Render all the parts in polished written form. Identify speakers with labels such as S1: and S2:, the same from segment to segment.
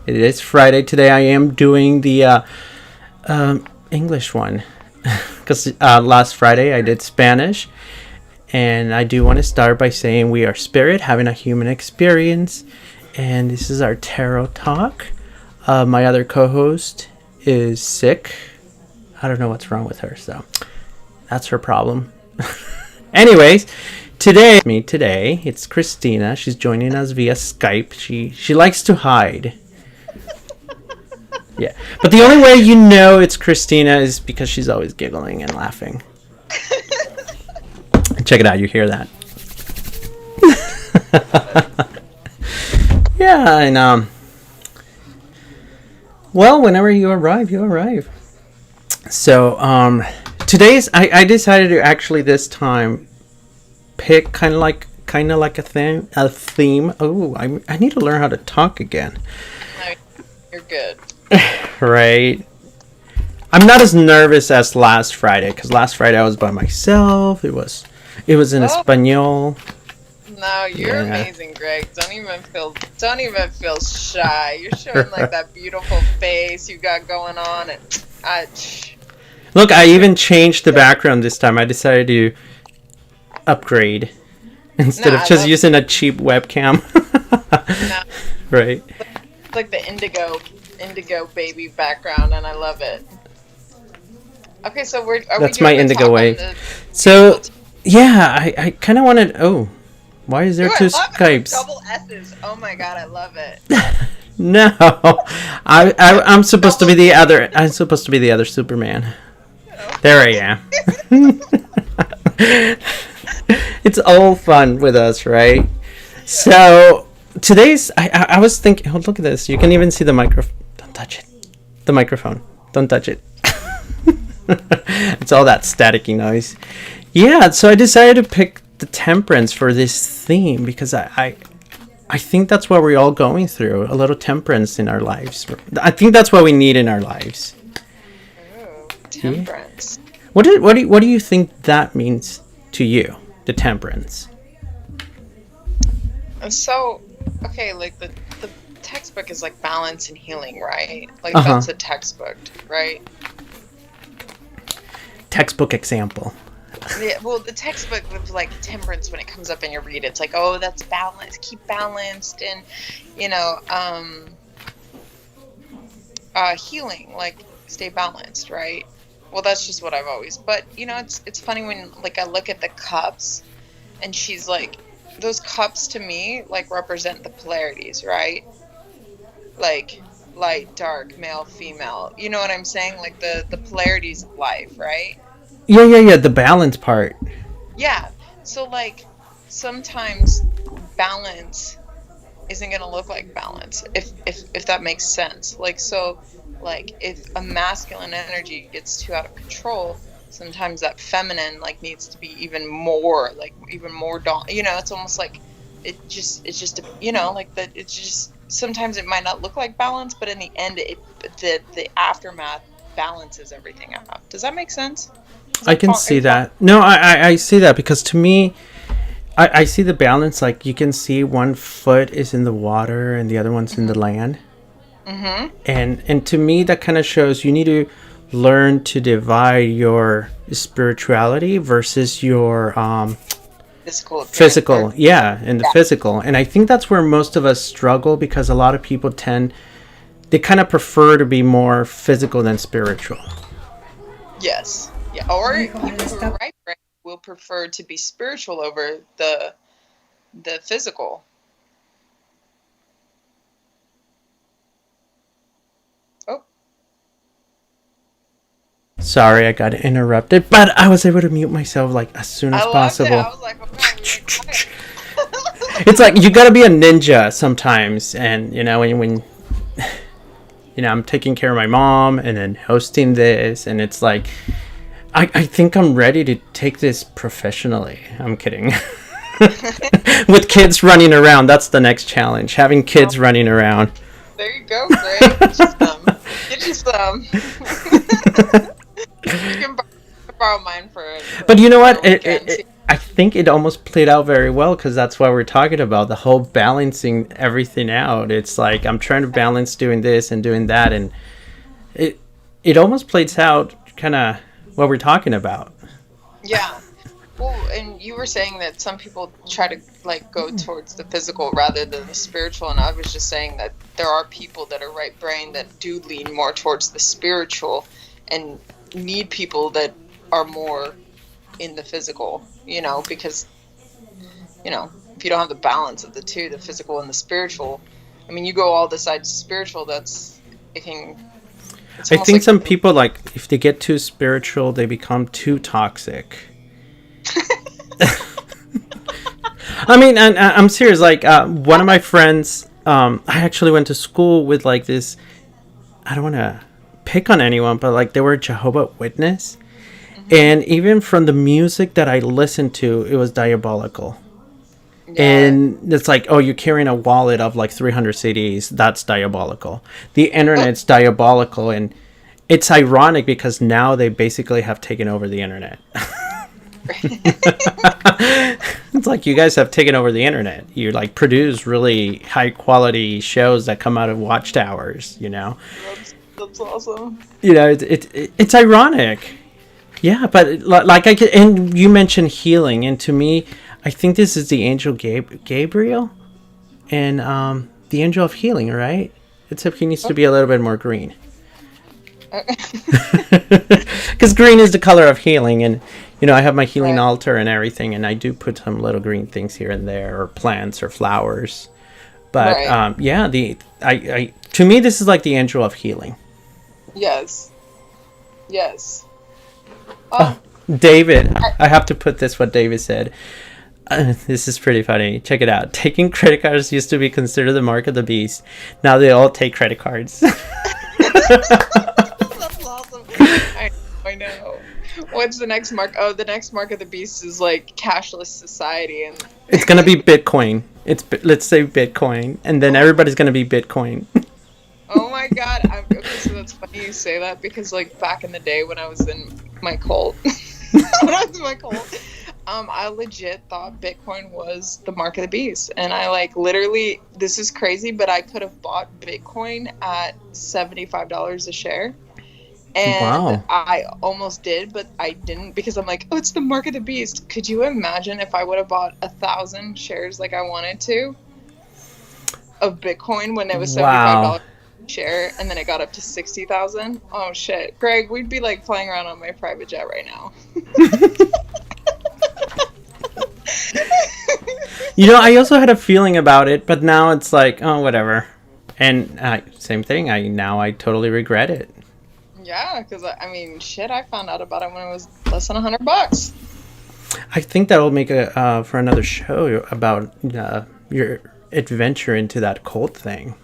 S1: It is Friday today. I am doing the English one because last Friday I did Spanish. And I do want to start by saying we are spirit, having a human experience. And this is our tarot talk. My other co-host is sick. I don't know what's wrong with her, so that's her problem. Anyways, today it's Christina. She's joining us via Skype. She likes to hide. Yeah, but the only way you know it's Christina is because she's always giggling and laughing. Check it out, you hear that. Yeah, and well, whenever you arrive, you arrive. So today's I decided to actually this time pick kind of like a theme. Oh, I need to learn how to talk again.
S2: No, you're good.
S1: Right. I'm not as nervous as last Friday because last Friday I was by myself. It was in Espanol.
S2: No, you're amazing, Greg. Don't even feel shy. You're showing like that beautiful face you got going on, and
S1: look, I even changed the background this time. I decided to upgrade instead of just using a cheap webcam. Right.
S2: It's like the indigo baby background, and I love it. Okay, so
S1: that's my indigo wave. So yeah, I kind of wanted. Oh, why is there two Skypes?
S2: Double S's. Oh my god, I love it.
S1: No, I'm supposed to be the other. I'm supposed to be the other Superman. There I am. It's all fun with us, right? So today's. I was thinking. Oh, look at this. You can even see the microphone. Don't touch it. The microphone. Don't touch it. It's all that staticky noise. Yeah, so I decided to pick the temperance for this theme because I think that's what we're all going through, a little temperance in our lives. I think that's what we need in our lives.
S2: Ooh, temperance.
S1: Yeah. What do you think that means to you, the temperance?
S2: So, okay, like the textbook is like balance and healing, right? Like that's a textbook, right?
S1: Textbook example.
S2: Yeah, well, the textbook with like temperance, when it comes up and you read it, it's like, oh, that's balance, keep balanced, and healing, like stay balanced, right? Well, that's just what I've always. But it's funny when like I look at the cups, and she's like, those cups to me like represent the polarities, right? Like light, dark, male, female. You know what I'm saying? Like the polarities of life, right?
S1: Yeah. The balance part.
S2: Yeah. So like sometimes balance isn't gonna look like balance if that makes sense. Like so, like if a masculine energy gets too out of control, sometimes that feminine like needs to be even more it's almost like it's just like that. It's just sometimes it might not look like balance, but in the end, the aftermath balances everything out. Does that make sense?
S1: I can see that. No, I see that because to me, I see the balance. Like you can see one foot is in the water and the other one's in the land. Mm-hmm. And to me, that kind of shows you need to learn to divide your spirituality versus your physical. Yeah, and the physical. And I think that's where most of us struggle because a lot of people they kind of prefer to be more physical than spiritual.
S2: Yes. Yeah, or people who are right will prefer to be spiritual over the physical. Oh. Sorry,
S1: I got interrupted, but I was able to mute myself like as soon as possible.
S2: I was like, okay.
S1: It's like you gotta be a ninja sometimes, and when I'm taking care of my mom and then hosting this, and it's like I think I'm ready to take this professionally. I'm kidding. With kids running around, that's the next challenge. Having kids running around.
S2: There you go, Greg. Get you some. You can borrow mine for.
S1: But you know what? I think it almost played out very well because that's what we're talking about, the whole balancing everything out. It's like I'm trying to balance doing this and doing that, and it it almost plays out kind of what we're talking about.
S2: Yeah. Well, and you were saying that some people try to like go towards the physical rather than the spiritual, and I was just saying that there are people that are right brain that do lean more towards the spiritual and need people that are more in the physical, because, if you don't have the balance of the two, the physical and the spiritual, I mean, you go all the sides spiritual, it can, it's
S1: I
S2: almost
S1: think
S2: like,
S1: some people, like, if they get too spiritual, they become too toxic. I mean, I'm serious. Like, one of my friends, I actually went to school with like this. I don't want to pick on anyone, but like they were a Jehovah Witness, and even from the music that I listened to, it was diabolical.
S2: yeah,
S1: And it's like, oh, you're carrying a wallet of like 300 CDs. That's diabolical. The internet's diabolical, and it's ironic because now they basically have taken over the internet. It's like you guys have taken over the internet. You like produce really high quality shows that come out of watchtowers.
S2: that's awesome.
S1: It's ironic. Yeah, but like and you mentioned healing, and to me, I think this is the angel Gabriel, and the angel of healing, right? Except he needs to be a little bit more green, because green is the color of healing, and I have my healing
S2: Right.
S1: altar and everything, and I do put some little green things here and there, or plants or flowers. But
S2: Right.
S1: yeah, I to me this is like the angel of healing.
S2: Yes. Yes.
S1: Oh, David, I have to put this what David said. This is pretty funny. Check it out. Taking credit cards used to be considered the mark of the beast. Now they all take credit cards.
S2: That's awesome. I know. What's the next mark? Oh, the next mark of the beast is like cashless society, and
S1: It's gonna be Bitcoin. Let's say Bitcoin, and then everybody's gonna be Bitcoin.
S2: oh my god. Okay, so that's funny you say that because like back in the day when I was in my cult, I legit thought Bitcoin was the mark of the beast, and I like literally, this is crazy, but I could have bought Bitcoin at $75 a share. And
S1: Wow.
S2: I almost did, but I didn't because I'm like, oh, it's the mark of the beast. Could you imagine if I would have bought 1,000 shares like I wanted to of Bitcoin when it was $75
S1: Wow.
S2: a share, and then it got up to 60,000? Oh shit, Greg, we'd be like flying around on my private jet right now.
S1: I also had a feeling about it, but now it's like, oh, whatever. And same thing. I totally regret it.
S2: Yeah, because I mean, shit, I found out about it when it was less than $100.
S1: I think that'll make a for another show about your adventure into that cult thing.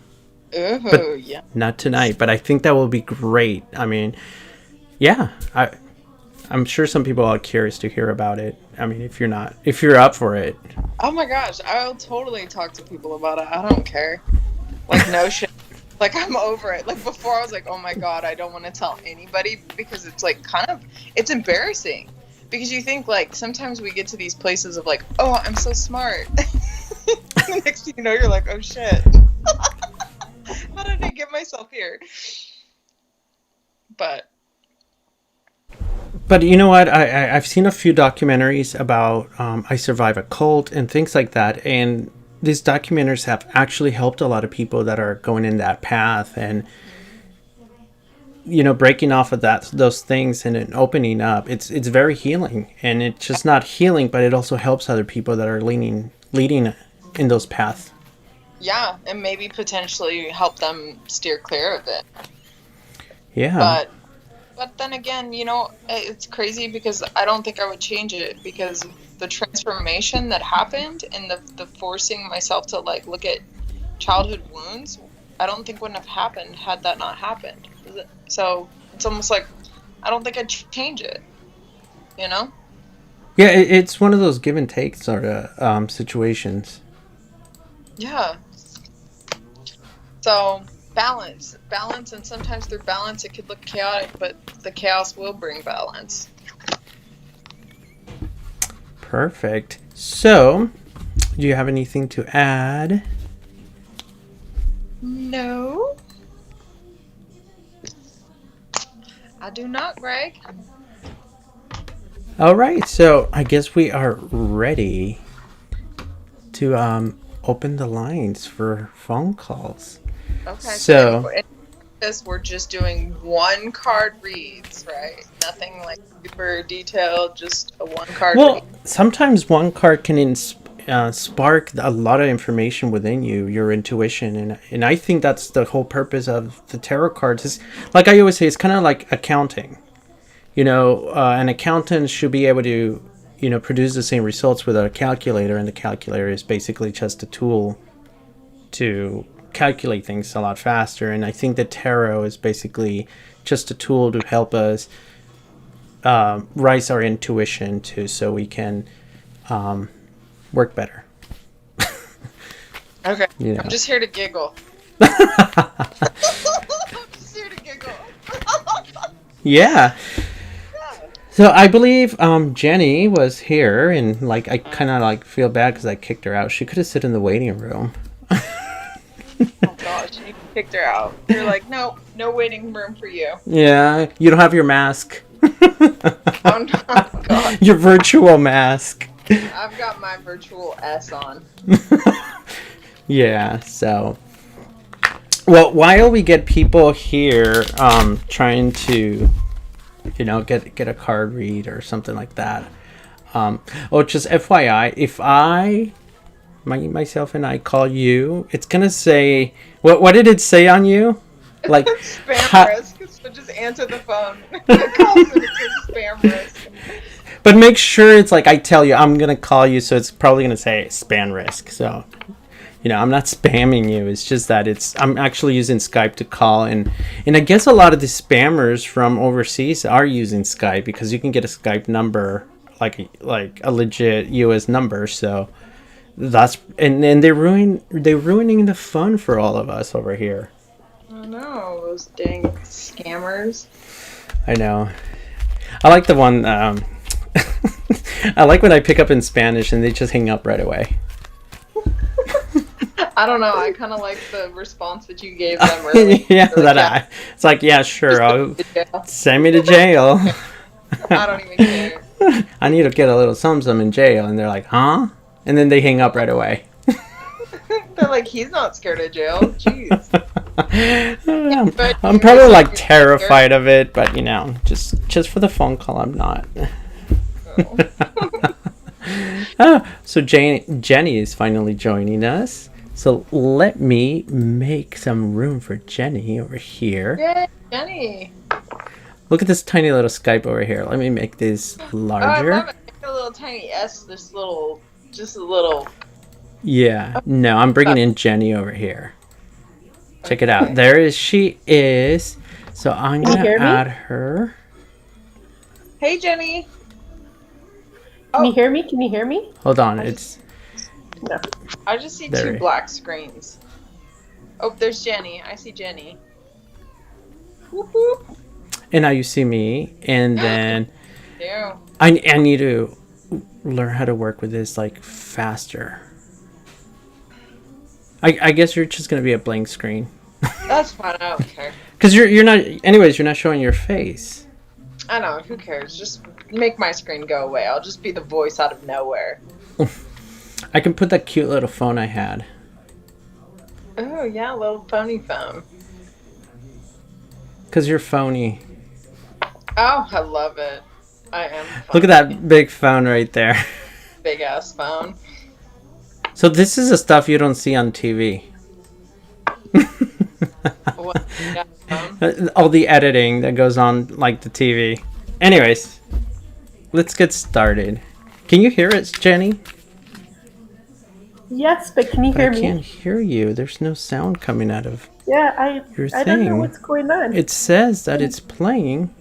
S2: Ooh,
S1: But
S2: yeah.
S1: not tonight. But I think that will be great. I mean, yeah, I'm sure some people are curious to hear about it. I mean, if you're up for it.
S2: Oh my gosh, I'll totally talk to people about it. I don't care. Like, no shit. Like, I'm over it. Like, before I was like, oh my god, I don't want to tell anybody because it's like it's embarrassing. Because you think, like, sometimes we get to these places of like, oh, I'm so smart. The next thing you know, you're like, oh shit. How did I get myself here? But,
S1: You know what? I've seen a few documentaries about I Survive a Cult and things like that. And these documentaries have actually helped a lot of people that are going in that path and, breaking off of those things and then opening up. It's very healing. And it's just not healing, but it also helps other people that are leading in those paths.
S2: yeah, and maybe potentially help them steer clear of it.
S1: Yeah.
S2: But then again, it's crazy because I don't think I would change it because the transformation that happened and the forcing myself to like look at childhood wounds, I don't think wouldn't have happened had that not happened. So it's almost like I don't think I'd change it, you know?
S1: Yeah, it's one of those give and take sort of situations.
S2: Yeah. So balance, and sometimes through balance it could look chaotic, but the chaos will bring balance.
S1: Perfect. So, do you have anything to add?
S2: No, I do not, Greg.
S1: All right. So, I guess we are ready to open the lines for phone calls.
S2: Okay, so
S1: So,
S2: anyway, this we're just doing one card reads, right? Nothing like super detailed, just a one card read.
S1: well, sometimes one card can spark a lot of information within you, your intuition, and I think that's the whole purpose of the tarot cards. Is like I always say, it's kind of like accounting. An accountant should be able to, produce the same results with a calculator, and the calculator is basically just a tool to calculate things a lot faster. And I think the tarot is basically just a tool to help us rise our intuition too, so we can work better.
S2: Okay,
S1: Yeah.
S2: I'm just here to giggle. I'm just here to giggle.
S1: Yeah. So I believe Jenny was here, and like I kind of like feel bad because I kicked her out. She could have sit in the waiting room.
S2: Oh gosh, you kicked her out. You're like, no waiting room for you.
S1: Yeah, you don't have your mask.
S2: Oh god,
S1: Your virtual mask.
S2: I've got my virtual S on.
S1: Yeah. So, well, while we get people here, trying to, get a card read or something like that. Just FYI, if myself and I call you, it's gonna say what did it say on you? Like
S2: Spam risk. So just answer the phone. It calls it a spam risk.
S1: But make sure it's like I tell you I'm gonna call you, so it's probably gonna say spam risk. So, I'm not spamming you. It's just that I'm actually using Skype to call, and I guess a lot of the spammers from overseas are using Skype because you can get a Skype number like a legit US number. So that's and they're ruining the fun for all of us over here.
S2: I know, those dang scammers.
S1: I know. I like the one. I like when I pick up in Spanish and they just hang up right away.
S2: I don't know. I kind of like the response that you gave them earlier.
S1: Yeah, it's like, yeah, sure. I'll send me to jail.
S2: I don't even care.
S1: I need to get a little something in jail, and they're like, huh? And then they hang up right away.
S2: They're like, he's not scared of jail. Jeez.
S1: I'm probably like terrified of it, but just for the phone call, I'm not. So Jenny is finally joining us. So let me make some room for Jenny over here.
S2: Yay, Jenny.
S1: Look at this tiny little Skype over here. Let me make this larger.
S2: I love it. Make a little tiny S. Just a little.
S1: Yeah. No, I'm bringing in Jenny over here. Check it out. There she is. So I'm going to add her.
S2: Hey, Jenny.
S3: Can you hear me? Can you hear me?
S1: Hold on.
S3: No.
S2: I just see two black screens. Oh, there's Jenny. I see Jenny. Whoop, whoop.
S1: And now you see me. And then
S2: Yeah.
S1: I need to learn how to work with this like faster. I guess you're just going to be a blank screen.
S2: That's fine. I don't care.
S1: Because you're not showing your face.
S2: I know. Who cares? Just make my screen go away. I'll just be the voice out of nowhere.
S1: I can put that cute little phone I had.
S2: Oh, yeah. Little phony phone.
S1: Because you're phony.
S2: Oh, I love it. I am phony.
S1: Look at that big phone right there.
S2: Big ass phone.
S1: So this is the stuff you don't see on TV.
S2: What? Yeah, phone?
S1: All the editing that goes on like the TV. Anyways, let's get started. Can you hear us, Jenny?
S3: Yes, but can you hear me?
S1: I can't hear you. There's no sound coming out of
S3: Yeah,
S1: your
S3: I don't know
S1: thing.
S3: what's going on.
S1: It says that it's playing.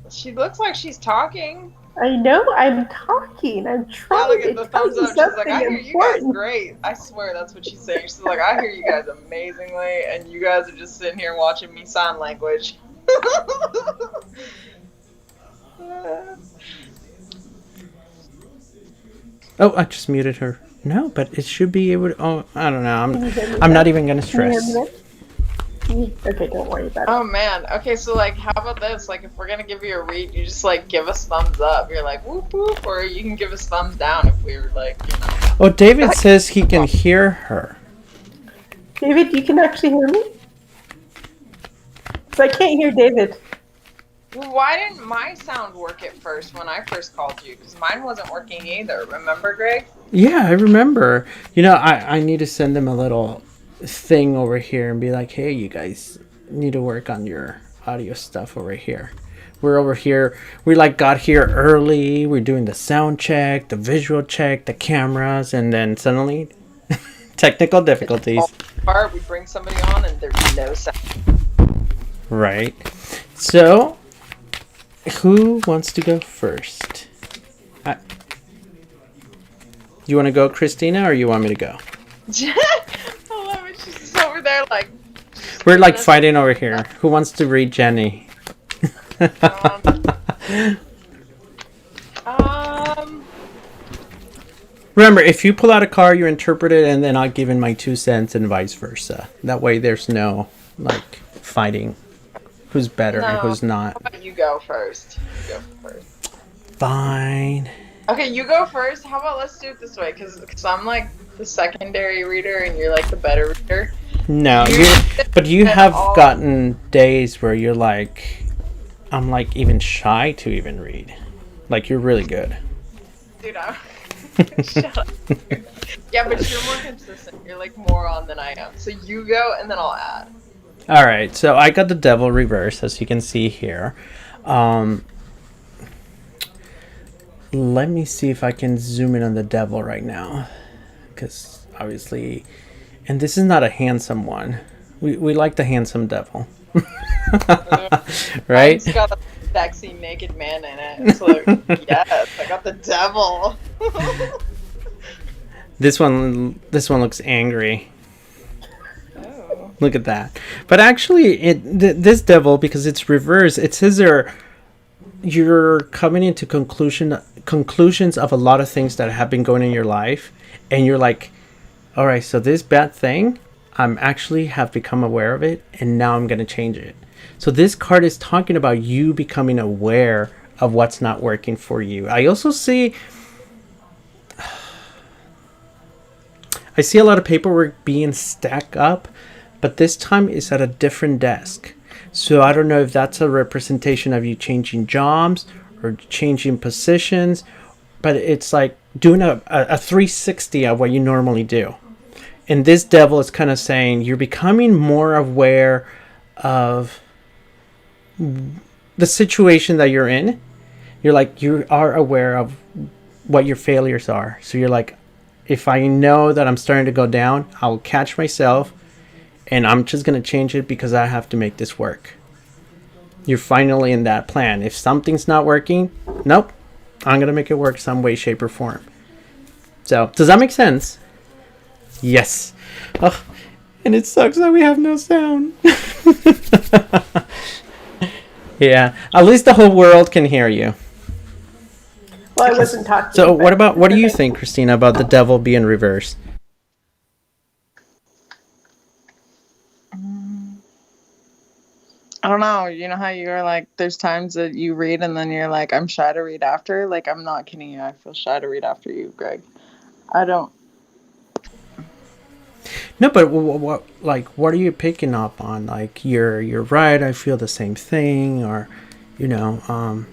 S2: She looks like she's talking.
S3: I know, I'm talking. I'm
S2: Yeah,
S3: trying
S2: look at
S3: to
S2: the
S3: tell
S2: thumbs
S3: you
S2: up. She's like,
S3: something
S2: I hear you guys
S3: important.
S2: great. I swear that's what she's saying. She's like, I hear you guys amazingly, and you guys are just sitting here watching me sign language.
S1: Oh, I just muted her. No, but it should be able to. Oh, I don't know.
S3: Can you hear me
S1: I'm
S3: now?
S1: not even gonna
S3: Can you hear
S1: stress.
S3: me now? Okay, don't worry about it.
S2: Oh man. Okay, so like, how about this? Like, if we're gonna give you a read, you just like give us thumbs up. You're like whoop whoop, or you can give us thumbs down if we're like,
S1: Oh, David says he can hear her.
S3: David, you can actually hear me? Because I can't hear David.
S2: Well, why didn't my sound work at first when I first called you? Because mine wasn't working either. Remember, Greg?
S1: Yeah, I remember. You know, I need to send them a little thing over here and be like, hey, you guys need to work on your audio stuff over here. We're over here. We like got here early. We're doing the sound check, the visual check, the cameras, and then suddenly technical difficulties.
S2: Or we bring somebody on and there's no sound.
S1: Right. So, who wants to go first? You want to go, Christina, or you want me to go?
S2: I love it. She's just over there like.
S1: We're like fighting over here. Who wants to read Jenny? Remember, if you pull out a card, you interpret it, and then I'll give in my 2 cents and vice versa. That way there's no, like, fighting. Who's better and who's not.
S2: How about you go first? You go first.
S1: Fine.
S2: Okay, you go first. How about let's do it this way? Because I'm like the secondary reader and you're like the better reader.
S1: No, but you have gotten days where you're like, I'm like even shy to even read. Like, you're really good.
S2: Dude, shut up. Yeah, but you're more consistent. You're like more on than I am. So you go and then I'll add.
S1: All right, so I got the devil reverse, as you can see here. Let me see if I can zoom in on the devil right now, because obviously, and this is not a handsome one. We like the handsome devil, right?
S2: It's got a sexy naked man in it. It's like, yes, I got the devil.
S1: This one looks angry. Oh. Look at that. But actually, this devil, because it's reversed, it says there you're coming into conclusions of a lot of things that have been going in your life, and you're like, all right, so this bad thing, I'm actually have become aware of it, and now I'm going to change it. So this card is talking about you becoming aware of what's not working for you. I also see a lot of paperwork being stacked up, but this time it's at a different desk. So I don't know if that's a representation of you changing jobs or changing positions, but it's like doing a 360 of what you normally do. And this devil is kind of saying you're becoming more aware of the situation that you're in. You're like, you are aware of what your failures are. So you're like, if I know that I'm starting to go down, I'll catch myself and I'm just going to change it because I have to make this work. You're finally in that plan. If something's not working, nope, I'm going to make it work some way, shape, or form. So, does that make sense? Yes. Oh, and it sucks that we have no sound. Yeah, at least the whole world can hear you.
S3: Well, I wasn't talking.
S1: So, what do you think, Christina, about the devil being reversed?
S2: I don't know. You know how you're like, there's times that you read and then you're like, I'm shy to read after? Like, I'm not kidding you. I feel shy to read after you, Greg. I don't.
S1: No, but what are you picking up on? Like, you're right, I feel the same thing, or, here,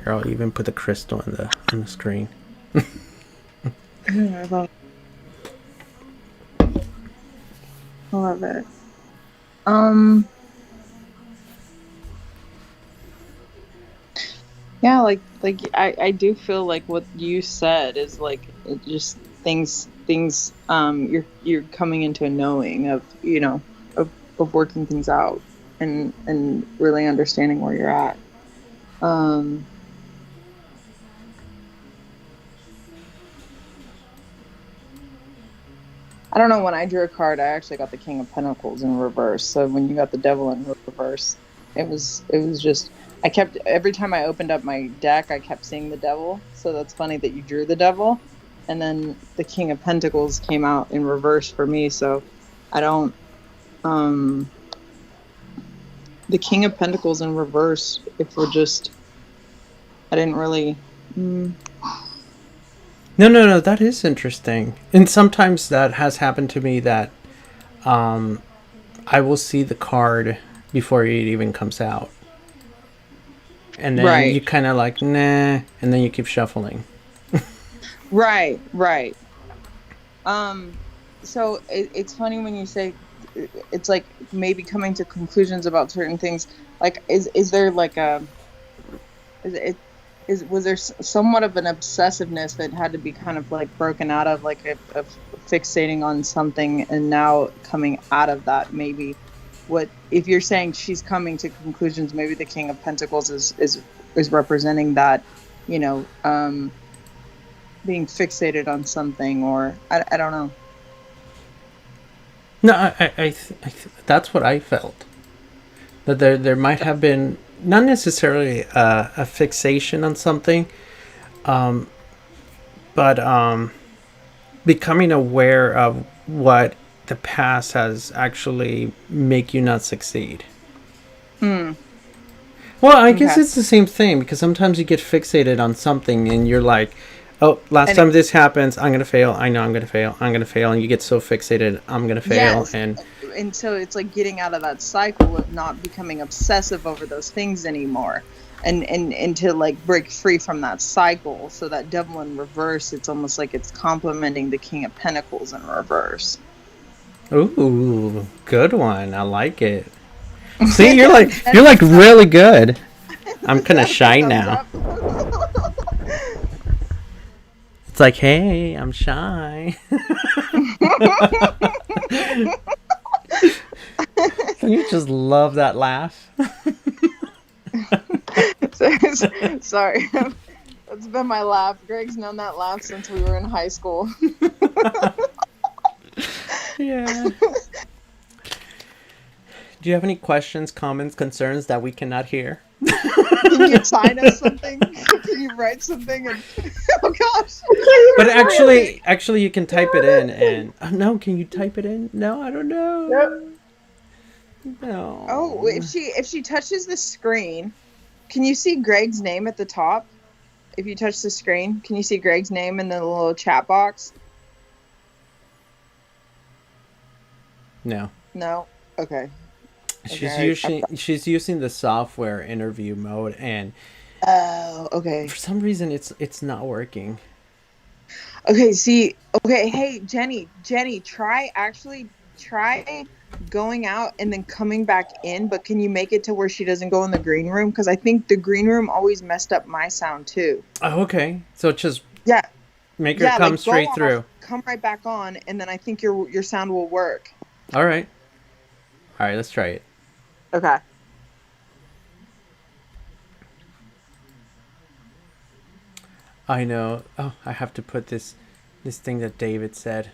S1: I'll even put the crystal on the screen.
S2: I love it. Yeah, like I do feel like what you said is like it just things you're coming into a knowing of of working things out and really understanding where you're at. I don't know, when I drew a card, I actually got the King of Pentacles in reverse. So when you got the Devil in reverse, it was just, I kept, every time I opened up my deck, I kept seeing the devil. So that's funny that you drew the devil, and then the King of Pentacles came out in reverse for me. So I don't, the King of Pentacles in reverse, if we're just, I didn't really.
S1: No, that is interesting. And sometimes that has happened to me that I will see the card before it even comes out. And then
S2: Right.
S1: you kind of like, nah, and then you keep shuffling.
S2: Right. So it's funny when you say it's like maybe coming to conclusions about certain things. Like, is there like a, was there somewhat of an obsessiveness that had to be kind of like broken out of, like of fixating on something, and now coming out of that, maybe what, if you're saying she's coming to conclusions, maybe the King of Pentacles is representing that, being fixated on something, or I don't know.
S1: No, that's what I felt. That there might have been not necessarily a fixation on something, but becoming aware of what the past has actually make you not succeed. Well, I guess
S2: Okay.
S1: it's the same thing, because sometimes you get fixated on something and you're like, oh, last
S2: And
S1: time this happens, I'm going to fail. I know I'm going to fail. I'm going to fail. And you get so fixated, I'm going to fail.
S2: Yes.
S1: And
S2: So it's like getting out of that cycle of not becoming obsessive over those things anymore, and to like break free from that cycle. So that devil in reverse, it's almost like it's complementing the King of Pentacles in reverse.
S1: ooh, good one. I like it. See, you're like really good. I'm kind of shy now. It's like, hey, I'm shy. Don't you just love that laugh?
S2: Sorry. That's been my laugh. Greg's known that laugh since we were in high school.
S1: Yeah. Do you have any questions, comments, concerns that we cannot hear?
S2: Can you sign us something? Can you write something? Oh gosh.
S1: But actually, you can type it in. And no, can you type it in? No, I don't know.
S3: Yep.
S1: No.
S2: Oh, if she touches the screen, can you see Greg's name at the top? If you touch the screen, can you see Greg's name in the little chat box?
S1: No.
S2: No. Okay.
S1: She's using the software interview mode, and
S2: Oh, okay.
S1: for some reason it's not working.
S2: Okay, see. Okay, hey, Jenny, try going out and then coming back in, but can you make it to where she doesn't go in the green room? Because I think the green room always messed up my sound too.
S1: Oh, okay. So just
S2: Yeah.
S1: make her come straight through.
S2: Come right back on, and then I think your sound will work.
S1: All right, let's try it.
S2: Okay.
S1: I know. Oh, I have to put this thing that David said.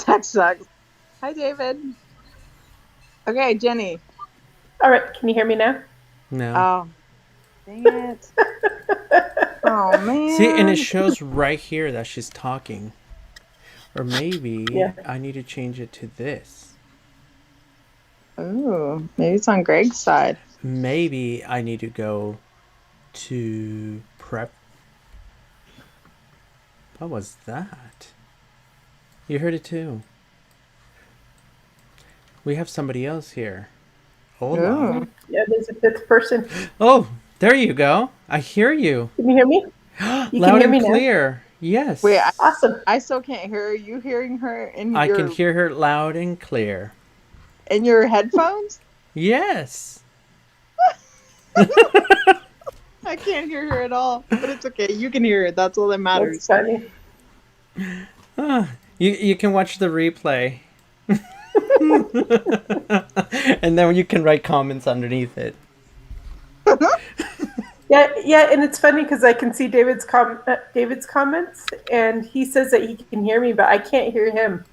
S2: That sucks. Hi, David. Okay, Jenny.
S3: All right, can you hear me now?
S1: No.
S2: Oh, dang it. Oh, man.
S1: See, and it shows right here that she's talking. Or maybe
S3: Yeah.
S1: I need to change it to this.
S2: Ooh, maybe it's on Greg's side.
S1: Maybe I need to go to prep. What was that? You heard it too. We have somebody else here. Hold on.
S3: Yeah, there's a fifth person.
S1: Oh, there you go. I hear you.
S3: Can you hear me? You
S1: Loud
S3: can hear
S1: and
S3: me now?
S1: clear. Yes.
S2: Wait,
S3: Awesome.
S2: I still can't hear her. Are you hearing her in
S1: I
S2: your
S1: can hear her loud and clear.
S2: in your headphones?
S1: Yes.
S2: I can't hear her at all, but it's okay. You can hear her. That's all that matters.
S3: That's funny.
S1: You can watch the replay. And then you can write comments underneath it.
S3: Yeah, and it's funny because I can see David's comments, and he says that he can hear me, but I can't hear him.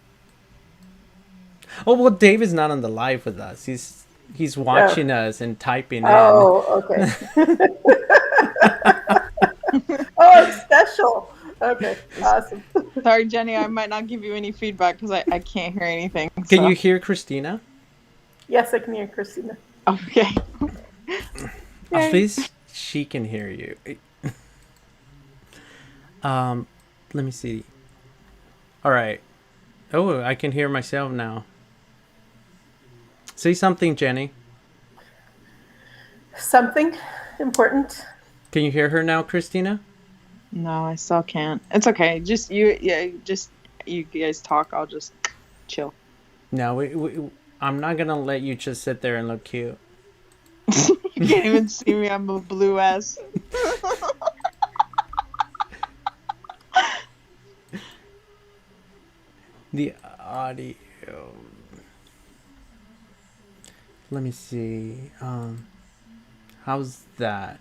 S1: Oh, well, Dave is not on the live with us. He's watching us and typing in.
S3: Oh, okay. Oh, it's special. Okay, awesome.
S4: Sorry, Jenny, I might not give you any feedback because I can't hear anything.
S1: Can you hear Christina?
S3: Yes, I can hear Christina.
S4: Okay.
S1: At least she can hear you. Let me see. All right. Oh, I can hear myself now. Say something, Jenny.
S3: Something important.
S1: Can you hear her now, Christina?
S4: No, I still can't. It's okay. Just you guys talk. I'll just chill.
S1: No, I'm not gonna let you just sit there and look cute.
S4: You can't even see me. I'm a blue ass.
S1: The audio. Let me see. How's that?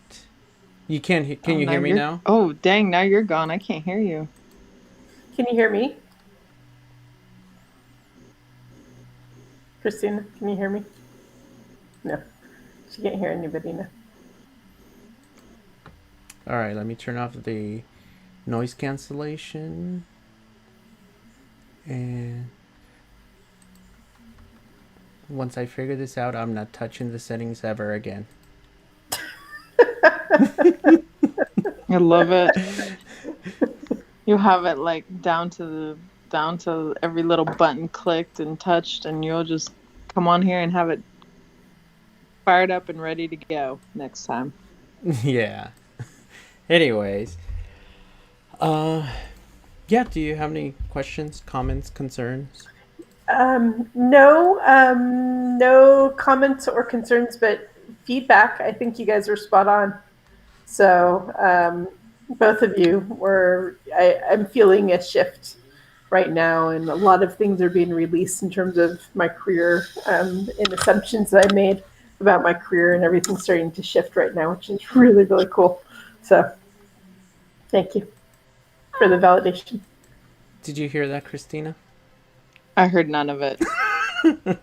S1: You can't. Can you hear me now?
S4: Oh, dang! Now you're gone. I can't hear you.
S3: Can you hear me? Christina, can you hear me? No, she can't hear anybody now.
S1: All right, let me turn off the noise cancellation. And once I figure this out, I'm not touching the settings ever again.
S4: I love it. You have it like down to every little button clicked and touched, and you'll just come on here and have it fired up and ready to go next time.
S1: Yeah. Anyways, yeah. Do you have any questions, comments, concerns?
S3: No comments or concerns, but feedback. I think you guys were spot on. So both of you were. I'm feeling a shift right now, and a lot of things are being released in terms of my career and assumptions that I made about my career, and everything's starting to shift right now, which is really, really cool. So thank you for the validation.
S1: Did you hear that, Christina?
S4: I heard none of it. But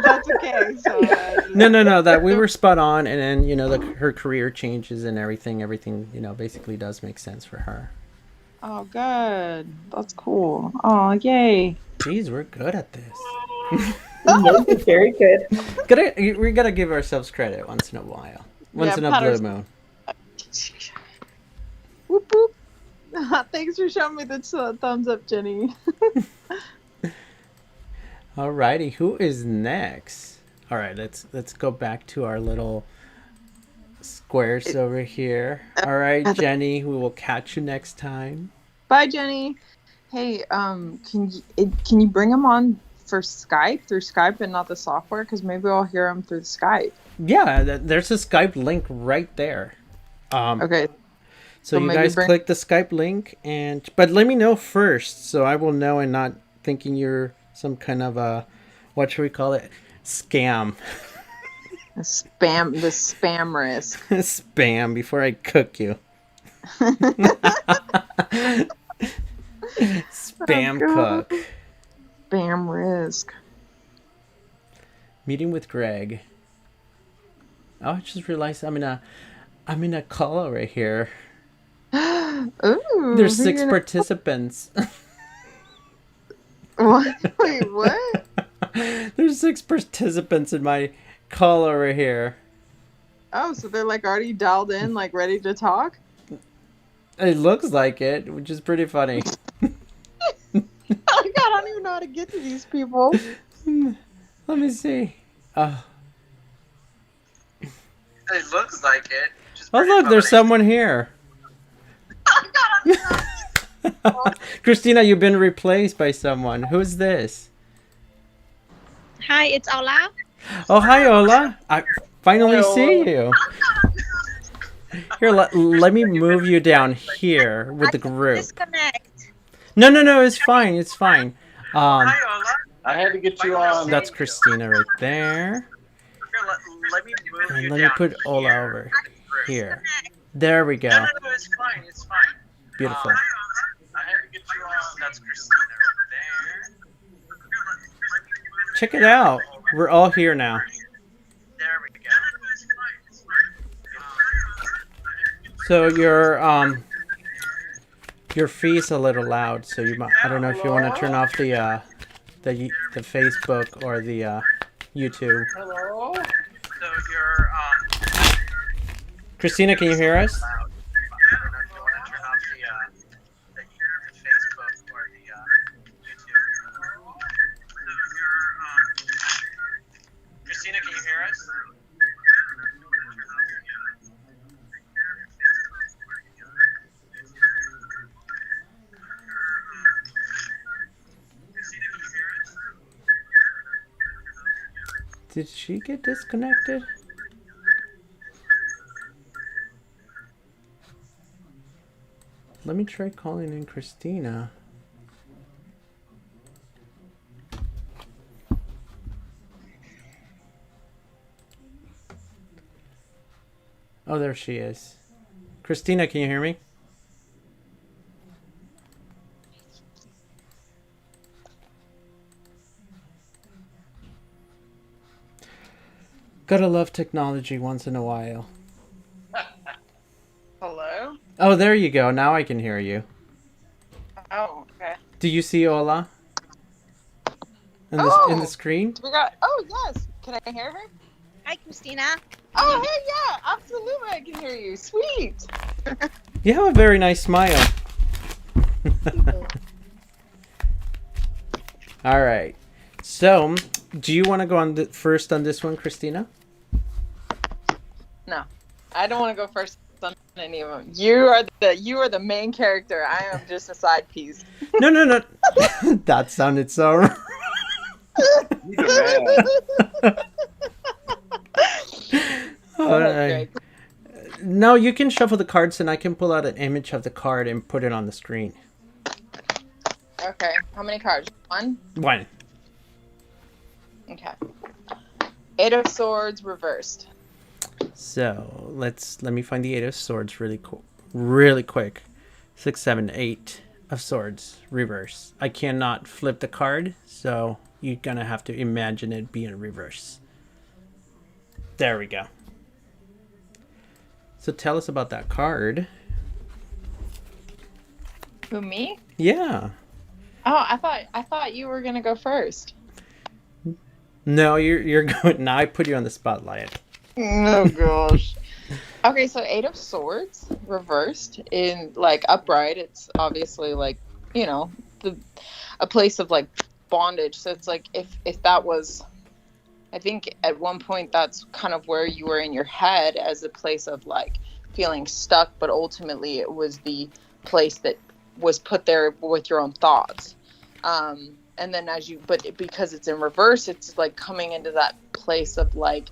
S4: that's okay. So,
S1: No. That we were spot on, and then her career changes and everything. Everything basically does make sense for her.
S4: Oh, good. That's cool. Oh, yay.
S1: Jeez, we're good at this.
S3: Very good.
S1: We gotta give ourselves credit once in a while. Once in a blue moon.
S4: Whoop whoop. Thanks for showing me the thumbs up, Jenny.
S1: Alrighty, who is next? All right, let's go back to our little squares over here. All right, Jenny, we will catch you next time.
S4: Bye, Jenny. Hey, can you bring them on for Skype, through Skype and not the software? Because maybe I'll hear them through Skype.
S1: Yeah, there's a Skype link right there.
S4: Okay.
S1: So you guys click the Skype link, but let me know first, so I will know and not thinking you're some kind of a, what should we call it? Scam.
S4: The spam risk.
S1: Spam before I cook you. Spam cook.
S4: Spam risk.
S1: Meeting with Greg. Oh, I just realized I'm in a call right here.
S4: Ooh,
S1: there's 6 participants.
S4: What? Wait, what?
S1: There's 6 participants in my call over here.
S4: Oh, so they're like already dialed in, like ready to talk?
S1: It looks like it, which is pretty funny.
S4: Oh God, I don't even know how to get to these people.
S1: Let me see. It
S5: looks like it.
S1: Oh look, there's someone here. Christina, you've been replaced by someone. Who's this?
S6: Hi, it's Ola.
S1: Oh, hi, Ola. I finally see you. Here, let me move you down here with the group.
S6: Disconnect.
S1: No, it's fine. It's fine.
S5: Hi, Ola. I had to get you on.
S1: That's Christina right there.
S5: Let me move
S1: and
S5: you
S1: let
S5: down
S1: me put Ola
S5: here.
S1: over here. There we go.
S5: No, it's fine. It's fine.
S1: Beautiful.
S5: I had to get you on. That's Christina right there.
S1: Check it out. We're all here now. So your feed's a little loud, so you might, I don't know if you want to turn off the Facebook or the YouTube.
S3: Hello?
S5: So you're
S1: Christina, can you hear us?
S5: loud. I don't know if you want to turn off the Facebook or the YouTube. So you're Christina, can you hear us?
S1: Did she get disconnected? Let me try calling in Christina. Oh, there she is. Christina, can you hear me? Gotta love technology once in a while.
S2: Hello?
S1: Oh, there you go. Now I can hear you.
S2: Oh, okay.
S1: Do you see Ola? In the screen?
S2: Oh, yes. Can I hear her?
S6: Hi, Christina.
S2: Oh, hey, yeah. Absolutely, I can hear you. Sweet.
S1: You have a very nice smile. All right. So, do you want to go on first on this one, Christina?
S2: No, I don't want to go first on any of them. You are the main character. I am just a side piece.
S1: No. That sounded so. All right. No, you can shuffle the cards, and I can pull out an image of the card and put it on the screen.
S2: Okay. How many cards? One?
S1: One.
S2: Okay. Eight of Swords reversed.
S1: So let me find the Eight of Swords really quick. 6, 7, 8 of Swords reverse. I cannot flip the card, so you're gonna have to imagine it being reverse. There we go. So tell us about that card.
S2: Who, me?
S1: Yeah.
S2: Oh, I thought you were gonna go first.
S1: No, you're going. Now I put you on the spotlight.
S2: Oh gosh. Okay, so Eight of Swords reversed in like upright. It's obviously like, you know, a place of like bondage. So it's like if that was, I think at one point that's kind of where you were in your head as a place of like feeling stuck, but ultimately it was the place that was put there with your own thoughts. And then but because it's in reverse, it's like coming into that place of like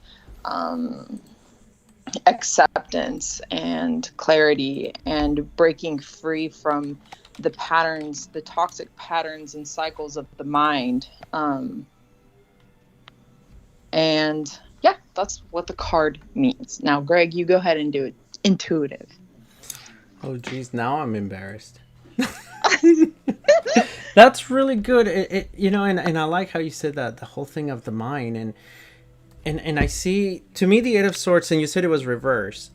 S2: acceptance and clarity and breaking free from the patterns, the toxic patterns and cycles of the mind. And yeah, that's what the card means. Now, Greg, you go ahead and do it. Intuitive.
S1: Oh, geez, now I'm embarrassed. That's really good. And I like how you said that, the whole thing of the mind, and I see, to me, the Eight of Swords, and you said it was reverse.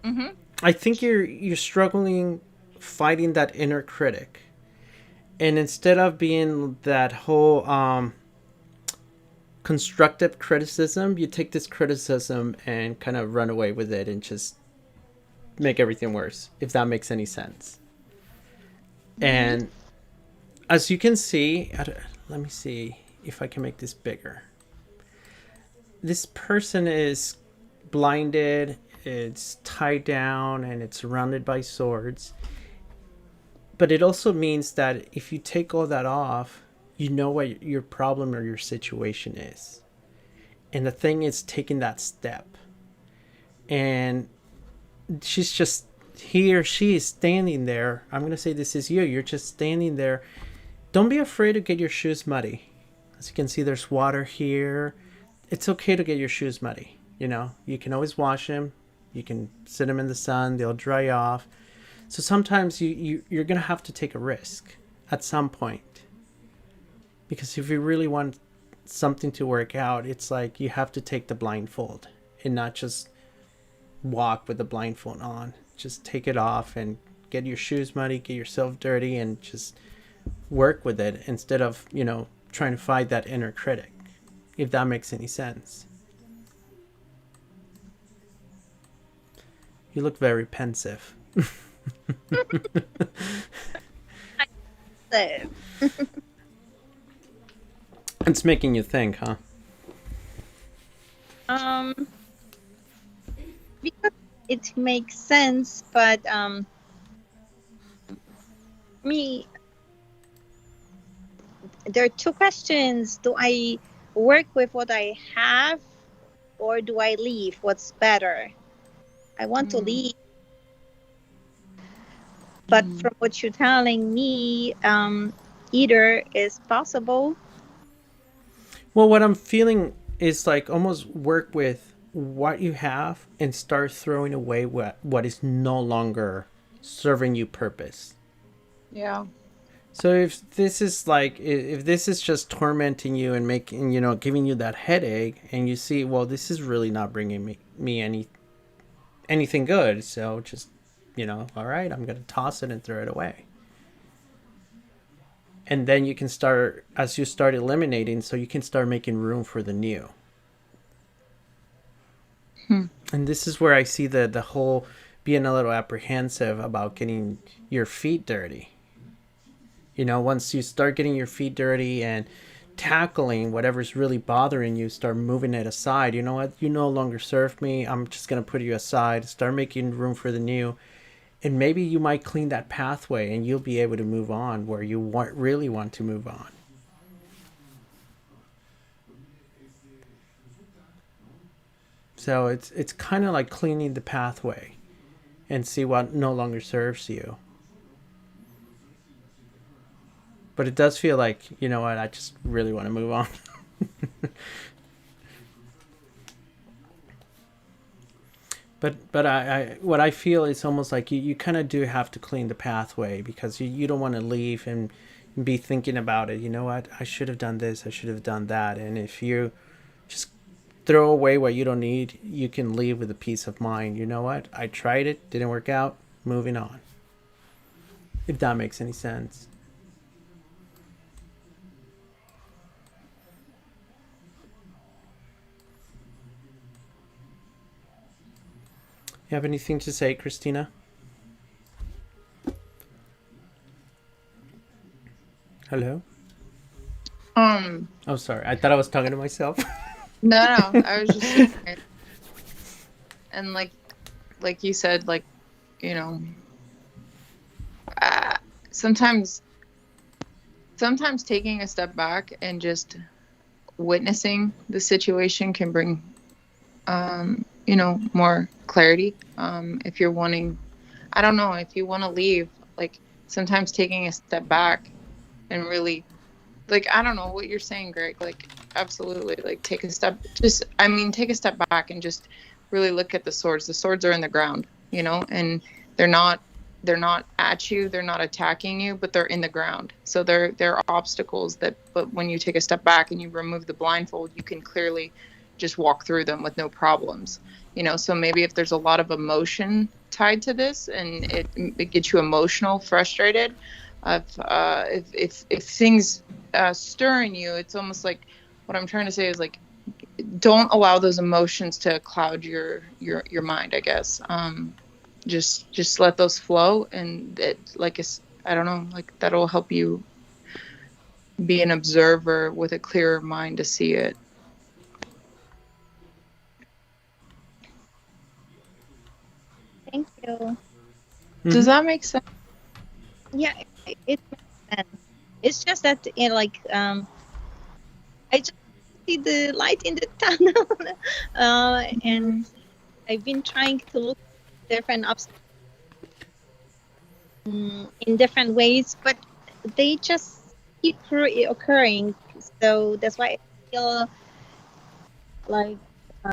S2: Mm-hmm.
S1: I think you're struggling fighting that inner critic, and instead of being that whole constructive criticism, you take this criticism and kind of run away with it and just make everything worse, if that makes any sense. And as you can see, let me see if I can make this bigger. This person is blinded, it's tied down, and it's surrounded by swords. But it also means that if you take all that off, you know what your problem or your situation is. And the thing is taking that step. And he or she is standing there. I'm going to say this is you. You're just standing there. Don't be afraid to get your shoes muddy. As you can see, there's water here. It's okay to get your shoes muddy. You know, you can always wash them. You can sit them in the sun. They'll dry off. So sometimes you're going to have to take a risk at some point. Because if you really want something to work out, it's like you have to take the blindfold and not just walk with the blindfold on. just take it off and get your shoes muddy, get yourself dirty, and just work with it instead of, trying to fight that inner critic, if that makes any sense. You look very pensive.
S6: So,
S1: It's making you think, huh?
S6: because it makes sense, but me, there are two questions. Do I work with what I have, or do I leave? What's better? I want to leave, but from what you're telling me, either is possible.
S1: Well, what I'm feeling is like almost work with what you have and start throwing away what is no longer serving you purpose.
S4: Yeah.
S1: So if this is like, if this is just tormenting you and making, giving you that headache, and you see, well, this is really not bringing me anything good, so just, all right, I'm going to toss it and throw it away. And then you can start, as you start eliminating, so you can start making room for the new. And this is where I see the whole being a little apprehensive about getting your feet dirty. Once you start getting your feet dirty and tackling whatever's really bothering you, start moving it aside. You know what? You no longer serve me. I'm just going to put you aside, start making room for the new. And maybe you might clean that pathway and you'll be able to move on where you really want to move on. So it's kind of like cleaning the pathway and see what no longer serves you. But it does feel like, you know what, I just really want to move on. But I what I feel is almost like you kind of do have to clean the pathway, because you don't want to leave and be thinking about it. You know what, I should have done this, I should have done that. And if you just throw away what you don't need, you can leave with a peace of mind. You know what, I tried it, didn't work out, moving on. If that makes any sense. You have anything to say, Christina? Hello? Oh, sorry. I thought I was talking to myself.
S2: No, I was just and like you said, like, sometimes taking a step back and just witnessing the situation can bring more clarity. If you're wanting, I don't know, if you want to leave, like sometimes taking a step back and really, like, I don't know what you're saying, Greg, like absolutely, like take a step back and just really look at the swords. The swords are in the ground, and they're not at you, they're not attacking you, but they're in the ground. So they're obstacles but when you take a step back and you remove the blindfold, you can clearly just walk through them with no problems. So maybe if there's a lot of emotion tied to this and it gets you emotional, frustrated, if things stir in you, it's almost like, what I'm trying to say is, like, don't allow those emotions to cloud your mind, I guess. Just let those flow, and I don't know, like that'll help you be an observer with a clearer mind to see it.
S6: Thank you.
S2: Does that make sense?
S6: Yeah, it makes sense. It's just that, I just see the light in the tunnel, and I've been trying to look at different obstacles in different ways, but they just keep occurring. So that's why I feel like,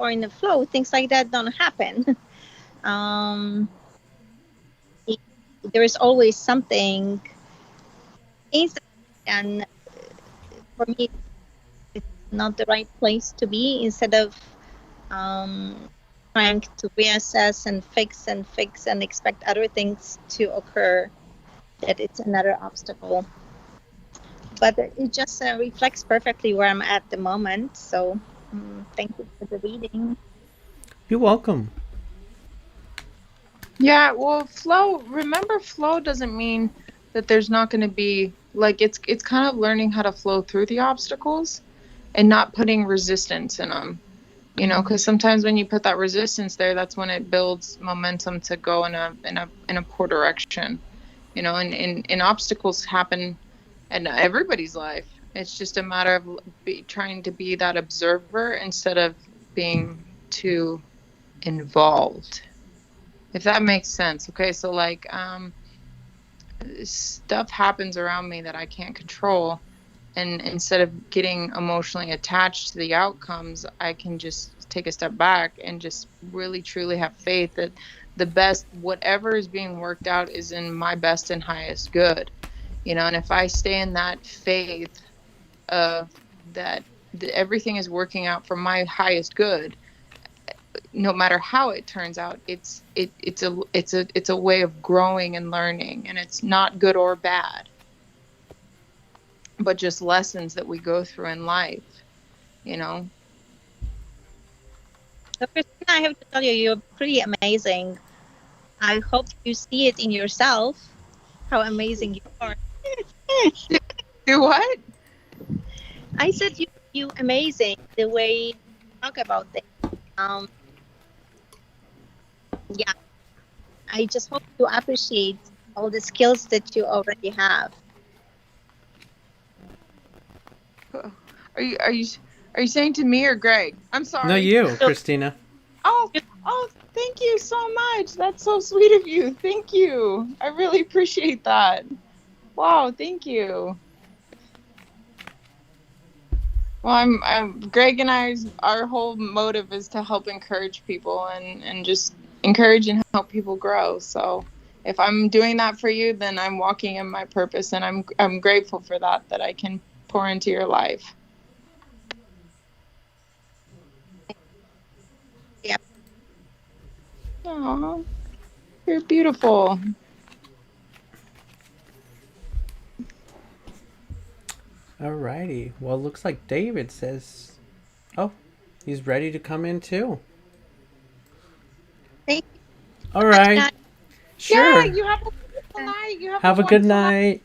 S6: or in the flow, things like that don't happen. There is always something, and for me, it's not the right place to be. Instead of trying to reassess and fix and expect other things to occur, that it's another obstacle. But it just reflects perfectly where I'm at the moment. So thank you for the reading.
S1: You're welcome.
S4: Yeah, well, remember, flow doesn't mean that there's not going to be, like, it's kind of learning how to flow through the obstacles and not putting resistance in them. You know, because sometimes when you put that resistance there, that's when it builds momentum to go in a poor direction. You know, and obstacles happen in everybody's life. It's just a matter of trying to be that observer instead of being too involved. If that makes sense. Okay, so like stuff happens around me that I can't control, and instead of getting emotionally attached to the outcomes, I can just take a step back and just really truly have faith that the best, whatever is being worked out, is in my best and highest good. You know, and if I stay in that faith of that everything is working out for my highest good, no matter how it turns out, it's a way of growing and learning, and it's not good or bad, but just lessons that we go through in life, you know.
S6: So Christina, I have to tell you, you're pretty amazing. I hope you see it in yourself, how amazing you are.
S4: Do what?
S6: I said you amazing the way you talk about things. Yeah, I just hope you appreciate all the skills that you already have.
S4: Are you saying to me or Greg? I'm sorry.
S1: No, you, Christina.
S4: Oh, thank you so much. That's so sweet of you. Thank you. I really appreciate that. Wow, thank you. Well, I'm Greg and our whole motive is to help encourage people and just encourage and help people grow. So if I'm doing that for you, then I'm walking in my purpose, and I'm grateful for that I can pour into your life.
S6: Yeah.
S4: Oh, you're beautiful.
S1: Alrighty. Well, looks like David says, oh, he's ready to come in too.
S6: Thank you.
S1: All right. Sure.
S4: Yeah, you have a wonderful night. You
S1: have a good night.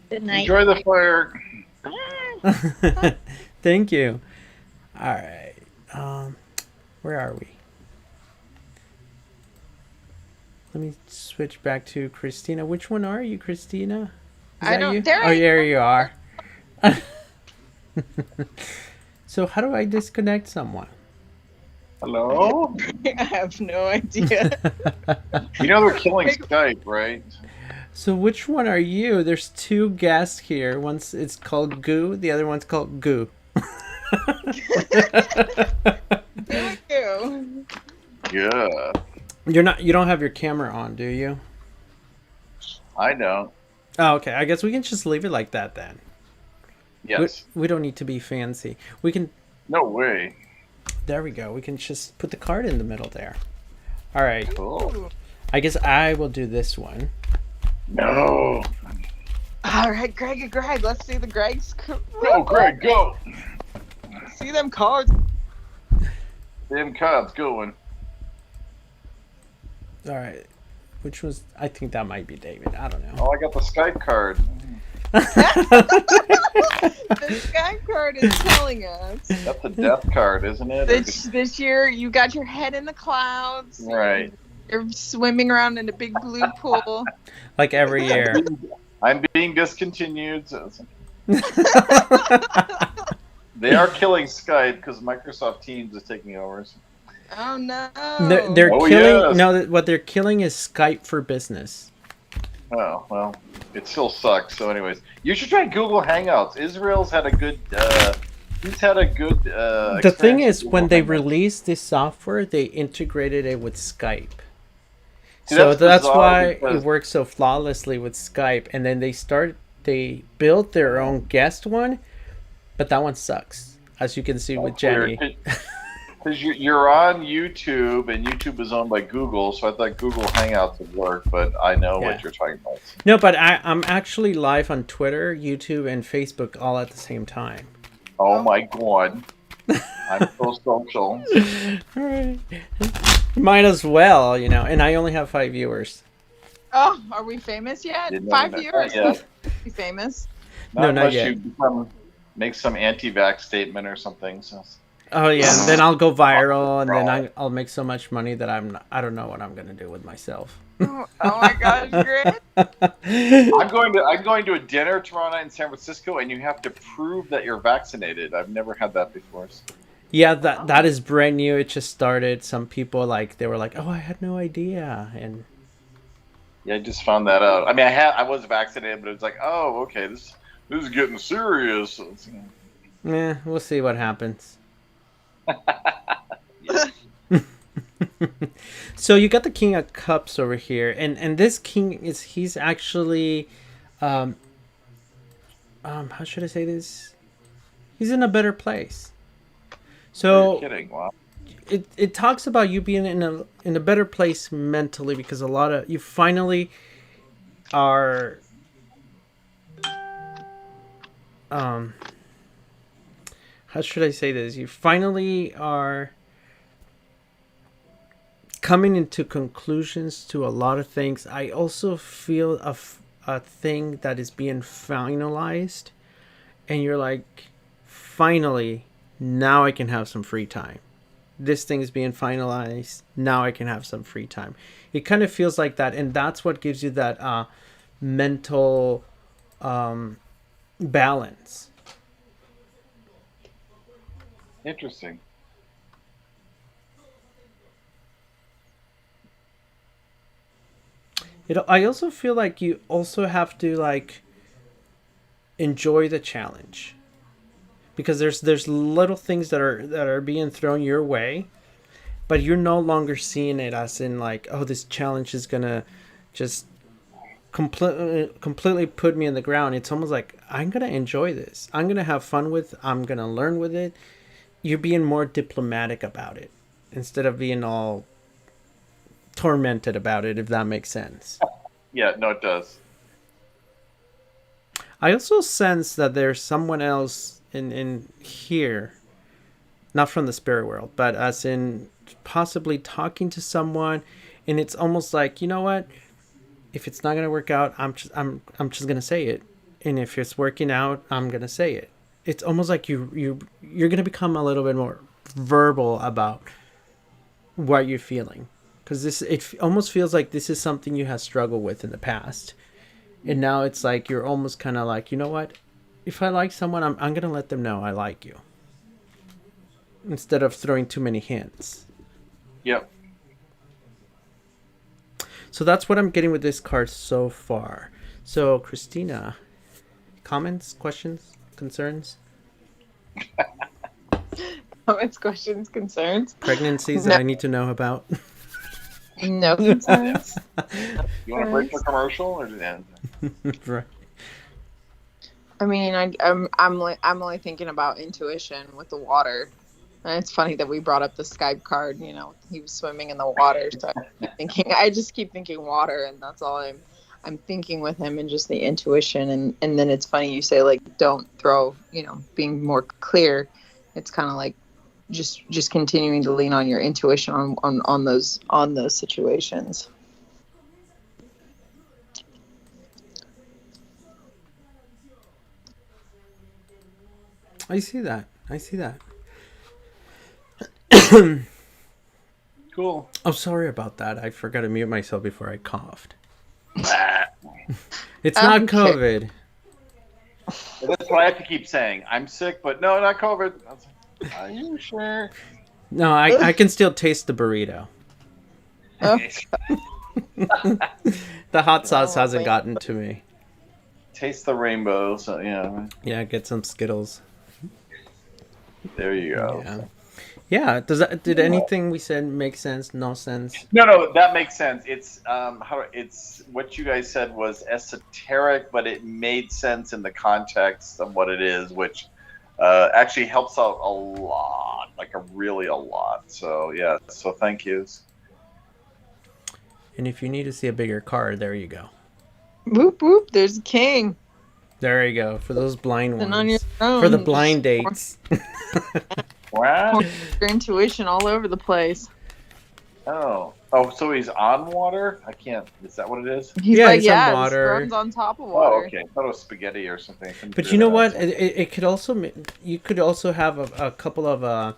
S6: Good night.
S7: Enjoy the fire.
S1: Thank you. All right. Where are we? Let me switch back to Christina. Which one are you, Christina? Is
S4: I
S1: that
S4: don't.
S1: you?
S4: There
S1: Oh, there you are. So how do I disconnect someone?
S7: Hello?
S4: I have no idea.
S7: You know they're killing Skype, right?
S1: So which one are you? There's two guests here. One's it's called Goo. The other one's called Goo.
S4: Thank you.
S7: Yeah.
S1: You don't have your camera on, do you?
S7: I know.
S1: Oh, okay. I guess we can just leave it like that then.
S7: Yes.
S1: We don't need to be fancy. We can.
S7: No way.
S1: There we go. We can just put the card in the middle there. All right.
S7: Cool.
S1: I guess I will do this one.
S7: No.
S4: All right, Greg and Greg. Let's see the Gregs.
S7: Go, Greg, go.
S4: See them cards.
S7: Them cards going.
S1: All right. Which was, I think that might be David. I don't know.
S7: Oh, I got the Skype card.
S4: The Skype card is telling us.
S7: That's a death card, isn't it?
S4: This year, you got your head in the clouds.
S7: Right.
S4: You're swimming around in a big blue pool.
S1: Like every year.
S7: I'm being discontinued. So they are killing Skype because Microsoft Teams is taking over.
S4: Oh no!
S1: They're
S7: Oh,
S1: killing.
S7: yes.
S1: No, what they're killing is Skype for Business.
S7: Oh, well, it still sucks. So anyways, you should try Google Hangouts. Israel's had a good, he's had a good,
S1: The thing
S7: experience
S1: is,
S7: with
S1: when
S7: Google
S1: they
S7: Hangouts.
S1: released this software, they integrated it with Skype.
S7: See,
S1: So that's
S7: bizarre
S1: why
S7: because-
S1: it works so flawlessly with Skype. And then they built their own guest one, but that one sucks, as you can see with
S7: Weird.
S1: Jenny.
S7: Because you're on YouTube, and YouTube is owned by Google, so I thought Google Hangouts would work, but I know
S1: Yeah.
S7: what you're talking about.
S1: No, but I'm actually live on Twitter, YouTube, and Facebook all at the same time.
S7: Oh my god. I'm so social.
S1: All right. Might as well, and I only have 5 viewers.
S4: Oh, are we famous yet?
S7: Didn't
S4: 5
S7: know
S4: years.
S7: that yet.
S4: We famous.
S1: No, not
S7: unless
S1: yet.
S7: you make some anti-vax statement or something. So.
S1: Oh yeah, and then I'll go viral, and then I'll make so much money that I don't know what I'm gonna do with myself.
S4: Oh my gosh, great.
S7: I'm going to a dinner tomorrow night in San Francisco, and you have to prove that you're vaccinated. I've never had that before. So.
S1: Yeah, that is brand new. It just started. Some people they were like, "Oh, I had no idea," and
S7: yeah, I just found that out. I mean, I was vaccinated, but it was like, oh, okay, this is getting serious.
S1: yeah, we'll see what happens. So you got the King of Cups over here, and this king he's actually, how should I say this? He's in a better place. So
S7: You're kidding? Wow.
S1: it talks about you being in a better place mentally, because a lot of you finally are how should I say this? You finally are coming into conclusions to a lot of things. I also feel a thing that is being finalized, and you're like, finally, now I can have some free time. This thing is being finalized. Now I can have some free time. It kind of feels like that, and that's what gives you that mental balance.
S7: Interesting.
S1: I also feel like you also have to enjoy the challenge, because there's little things that are being thrown your way, but you're no longer seeing it as in oh, this challenge is gonna just completely put me in the ground. It's almost like, I'm gonna enjoy this. I'm gonna have fun with. I'm gonna learn with it. You're being more diplomatic about it instead of being all tormented about it, if that makes sense.
S7: Yeah, no, it does.
S1: I also sense that there's someone else in here, not from the spirit world, but as in possibly talking to someone, and it's almost like, you know what? If it's not gonna work out, I'm just gonna say it, and if it's working out, I'm gonna say it. It's almost like you're gonna become a little bit more verbal about what you're feeling, because it almost feels like this is something you have struggled with in the past, and now it's like you're almost kind of like, you know what? If I like someone, I'm gonna let them know I like you, instead of throwing too many hints.
S7: Yep.
S1: So that's what I'm getting with this card so far. So, Christina, comments, questions, concerns?
S4: Comments, questions, concerns?
S1: Pregnancies
S4: No.
S1: that I need to know about?
S4: No concerns.
S7: You want to break for commercial or end?
S1: Right.
S4: I mean, I'm only thinking about intuition with the water. And it's funny that we brought up the Skype card. He was swimming in the water, so I just keep thinking water, and that's all I'm thinking with him, and just the intuition. And then it's funny you say, don't throw, being more clear. It's kind of like just continuing to lean on your intuition on those situations.
S1: I see that.
S7: Cool.
S1: Oh, sorry about that. I forgot to mute myself before I coughed. It's not
S4: Okay.
S1: COVID.
S7: That's what I have to keep saying. I'm sick, but no, not COVID. I was like, are you sure?
S1: No, I can still taste the burrito.
S4: Oh.
S1: The hot sauce
S4: Oh,
S1: hasn't
S4: wait.
S1: gotten to me.
S7: Taste the rainbow. So yeah,
S1: Yeah, get some Skittles.
S7: there you go.
S1: Yeah. Yeah. Did anything we said make sense? No sense?
S7: No, that makes sense. It's it's what you guys said was esoteric, but it made sense in the context of what it is, which actually helps out a lot, like a lot. So yeah, so thank yous.
S1: And if you need to see a bigger card, there you go.
S4: Whoop whoop! There's a king.
S1: There you go for those blind
S4: And on your
S1: ones.
S4: own,
S1: For the
S4: just
S1: blind dates.
S7: What?
S4: your intuition all over the place.
S7: Oh, so he's on water? I can't. Is that what it is?
S4: He's
S1: Yeah,
S4: like,
S1: he's on
S4: yeah, this
S1: water.
S4: throne's on top of water.
S7: Oh, okay. I thought it was spaghetti or something. I couldn't
S1: But
S7: figure
S1: you know
S7: that
S1: what?
S7: out.
S1: It could also you could also have a couple of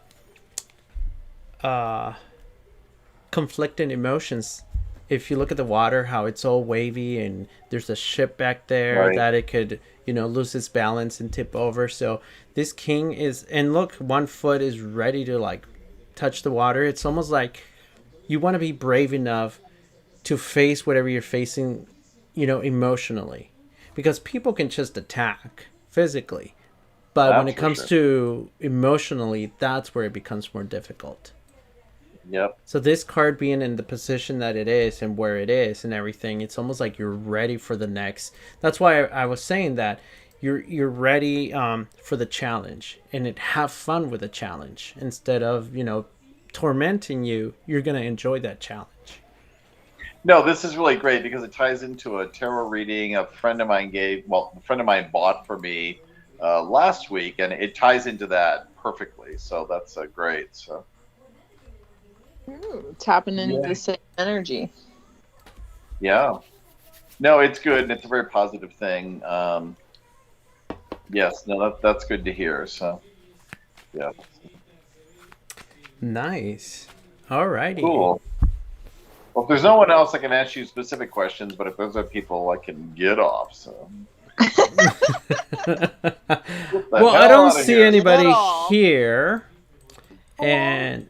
S1: conflicting emotions. If you look at the water, how it's all wavy and there's a ship back there
S7: Right.
S1: that it could, lose its balance and tip over. So this king is, and look, 1 foot is ready to like touch the water. It's almost like you want to be brave enough to face whatever you're facing, emotionally, because people can just attack physically, but when
S7: That's
S1: it
S7: for
S1: comes
S7: sure.
S1: to emotionally, that's where it becomes more difficult.
S7: Yep.
S1: So this card being in the position that it is and where it is and everything, it's almost like you're ready for the next. That's why I was saying that you're ready for the challenge, and have fun with the challenge instead of tormenting you. You're gonna enjoy that challenge.
S7: No, this is really great because it ties into a tarot reading a friend of mine bought for me last week, and it ties into that perfectly. So that's great. So
S4: Ooh, tapping into
S7: Yeah.
S4: the same energy.
S7: yeah, no, it's good, and it's a very positive thing. Yes, no, that's good to hear. So yeah,
S1: Nice. Alrighty.
S7: cool. Well, if there's no one else, I can ask you specific questions, but if those are people, I can get off. So.
S1: Well, I don't see
S7: here.
S1: anybody
S4: At all.
S1: here, and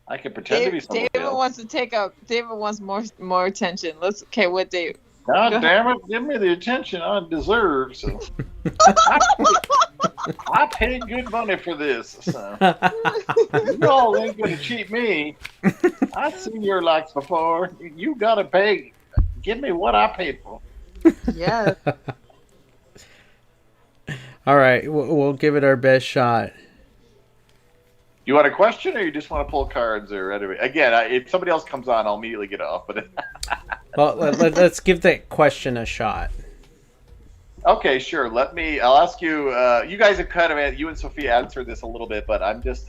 S7: I can pretend to be somebody
S4: David
S7: else.
S4: wants to take up. David wants more attention. Okay, what David?
S7: God
S4: Go
S7: damn it! Give me the attention I deserve. So. I paid good money for this. So. You all ain't gonna cheat me. I've seen your likes before. You gotta pay. Give me what I paid for.
S4: Yeah.
S1: all right, we'll give it our best shot.
S7: You want a question, or you just want to pull cards? Or anyway, again, if somebody else comes on, I'll immediately get off. But
S1: Well, let's give that question a shot.
S7: okay, sure. I'll ask you. You guys have you and Sophia answered this a little bit, but I'm just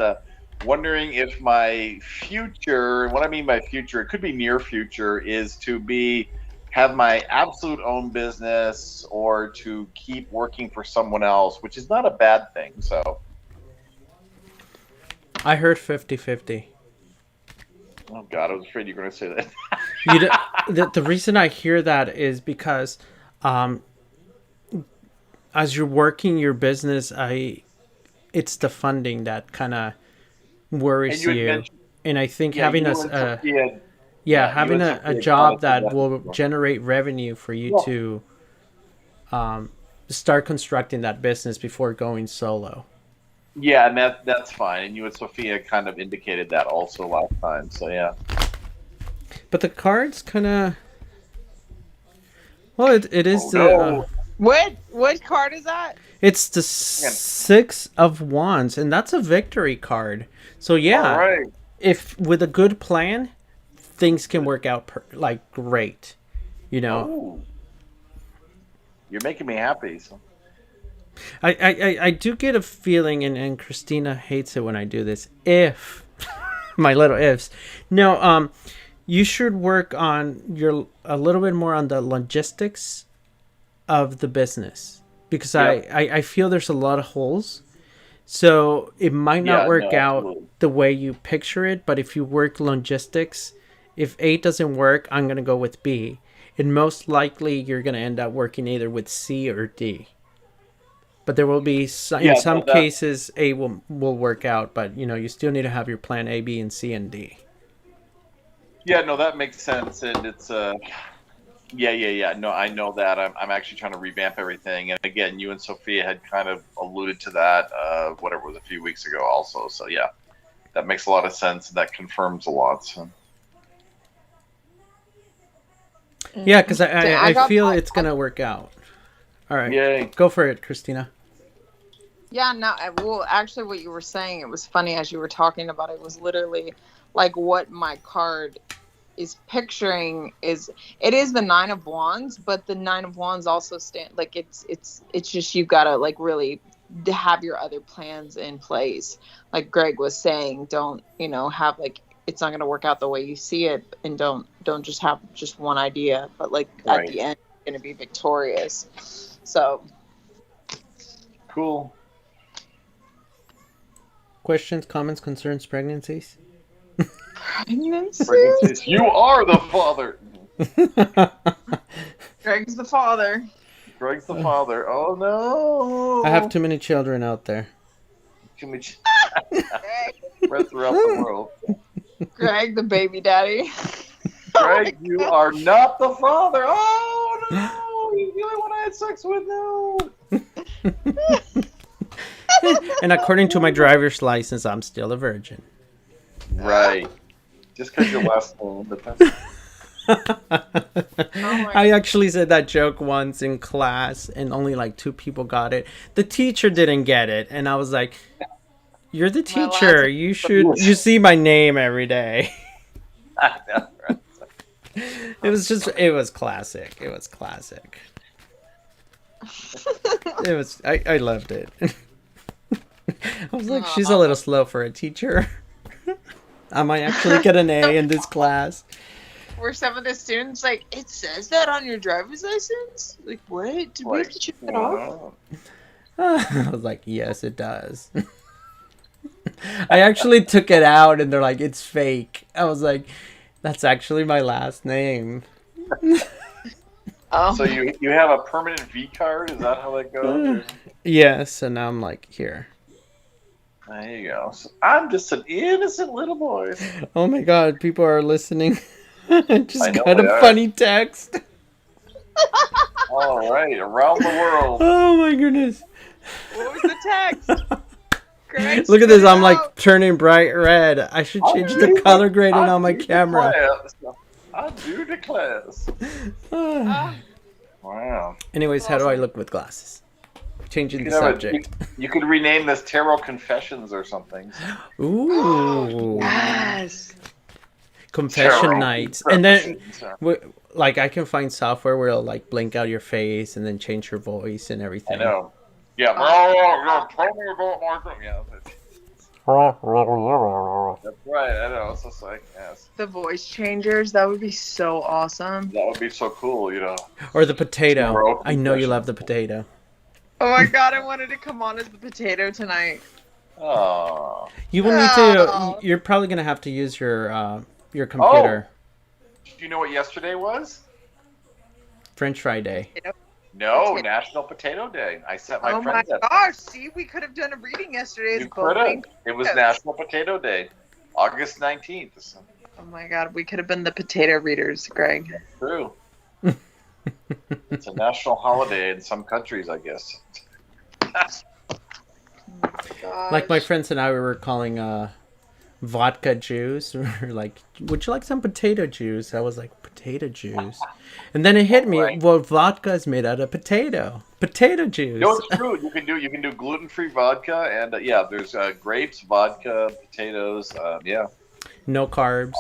S7: wondering if my future, and what I mean by future, it could be near future, is to have my absolute own business or to keep working for someone else, which is not a bad thing. So,
S1: I heard 50-50.
S7: oh God, I was afraid you were going to say that.
S1: The reason I hear that is because as you're working your business, it's the funding that kind of worries
S7: And you had
S1: you.
S7: mentioned-
S1: And I think
S7: Yeah,
S1: having
S7: you and Sophia-
S1: having
S7: you and
S1: a
S7: Sophia
S1: job
S7: kinda said
S1: that
S7: that
S1: will
S7: before.
S1: generate revenue for you
S7: Yeah.
S1: to start constructing that business before going solo.
S7: Yeah, and that's fine. And you and Sophia kind of indicated that also last time. So yeah.
S1: But the cards kind of, well, it is
S7: Oh,
S1: the
S7: no.
S4: What card is that?
S1: it's the 6 of Wands, and that's a victory card. So yeah,
S7: All right.
S1: if with a good plan, things can work out great.
S7: Oh. You're making me happy. So.
S1: I do get a feeling, and Christina hates it when I do this. If my little ifs, no, you should work on a little bit more on the logistics of the business, because
S7: Yep.
S1: I feel there's a lot of holes. So it might not
S7: Yeah,
S1: work
S7: no,
S1: out
S7: absolutely.
S1: the way you picture it, but if you work logistics, if A doesn't work, I'm going to go with B. And most likely you're going to end up working either with C or D. But there will be in some cases A will work out, but you still need to have your plan A, B, and C and D.
S7: Yeah, no, that makes sense, and it's yeah. No, I know that. I'm actually trying to revamp everything, and again, you and Sophia had kind of alluded to that, whatever it was, a few weeks ago, also. So yeah, that makes a lot of sense. That confirms a lot. So.
S1: Yeah, because I
S4: got-
S1: feel it's going to work out. All right.
S7: Yay.
S1: Go for it, Christina.
S2: Yeah, no, well, actually, what you were saying, it was funny as you were talking about it, was literally like what my card is picturing is it is the Nine of Wands, but the Nine of Wands also stand like it's just you gotta like really have your other plans in place. Like Greg was saying, don't have like it's not gonna work out the way you see it, and don't just have just one idea, but like at
S7: Right.
S2: the end, you're gonna be victorious. So.
S7: Cool.
S1: Questions, comments, concerns, pregnancies?
S7: Pregnancies. You are the father.
S2: Greg's the father.
S7: Greg's the father. Oh no!
S1: I have too many children out there.
S7: Too much.
S2: Greg,
S7: Spread throughout the world.
S2: Greg, the baby daddy.
S7: Greg, you are not the father. Oh no! You're the only one I had sex with. No.
S1: And according to my driver's license, I'm still a virgin.
S7: Right. Just because your last name, but that's...
S1: I actually said that joke once in class, and only like 2 people got it. The teacher didn't get it, and I was like, "You're the teacher. You see my name every day."
S7: I know, right?
S1: It was classic. It was classic. I loved it. I was like, she's a little slow for a teacher. I might actually get an A in this class.
S2: Were some of the students like, it says that on your driver's license? Like, what? Did we have to check that off?
S1: I was like, yes, it does. I actually took it out, and they're like, it's fake. I was like, that's actually my last name.
S7: So you have a permanent V card? Is that how that goes?
S1: Yes, and now I'm like, here.
S7: There you go. So I'm just an innocent little boy.
S1: Oh my god, people are listening. Just
S7: I know
S1: got
S7: they
S1: a
S7: are.
S1: funny text.
S7: All right, around the world.
S1: Oh my goodness.
S2: What was the text? Greg,
S1: Look at this,
S2: spit it
S1: I'm like
S2: out.
S1: turning bright red. I should change the color grading on my camera.
S7: I do declare. Wow.
S1: Anyways, how do I look with glasses? Changing
S7: You
S1: the
S7: could have
S1: subject.
S7: you could rename this Tarot Confessions or something.
S1: Ooh.
S2: Yes.
S1: Confession
S7: Tarot
S1: nights. And then,
S7: Confessions.
S1: like, I can find software where it'll, like, blink out your face and then change your voice and everything.
S7: I know. Yeah. Oh, tell me about my thing. Yeah. That's right. I know. It's just like, yes.
S2: The voice changers, that would be so awesome.
S7: That would be so cool, you know.
S1: Or the potato.
S7: Tarot
S1: I know you
S7: confession.
S1: love the potato.
S2: Oh my god, I wanted to come on as the potato tonight.
S7: Oh.
S1: You will need to. You're probably gonna have to use your computer.
S7: Do you know what yesterday was?
S1: French fry day.
S7: No, National Potato Day. I sent my
S2: Oh my
S7: friends that.
S2: gosh, see, we could have done a reading yesterday.
S7: You
S2: as both
S7: could have.
S2: being
S7: It was
S2: potatoes.
S7: National Potato Day, August 19th. So,
S2: Oh my god, we could have been the potato readers, Greg.
S7: true. It's a national holiday in some countries, I guess.
S1: Like my friends and I, we were calling vodka juice. We were like, would you like some potato juice? I was like, potato juice. And then it hit me.
S7: Right.
S1: Well, vodka is made out of potato. Potato juice.
S7: No, it's true. You can do gluten-free vodka, and yeah, there's grapes, vodka, potatoes. Yeah,
S1: No carbs.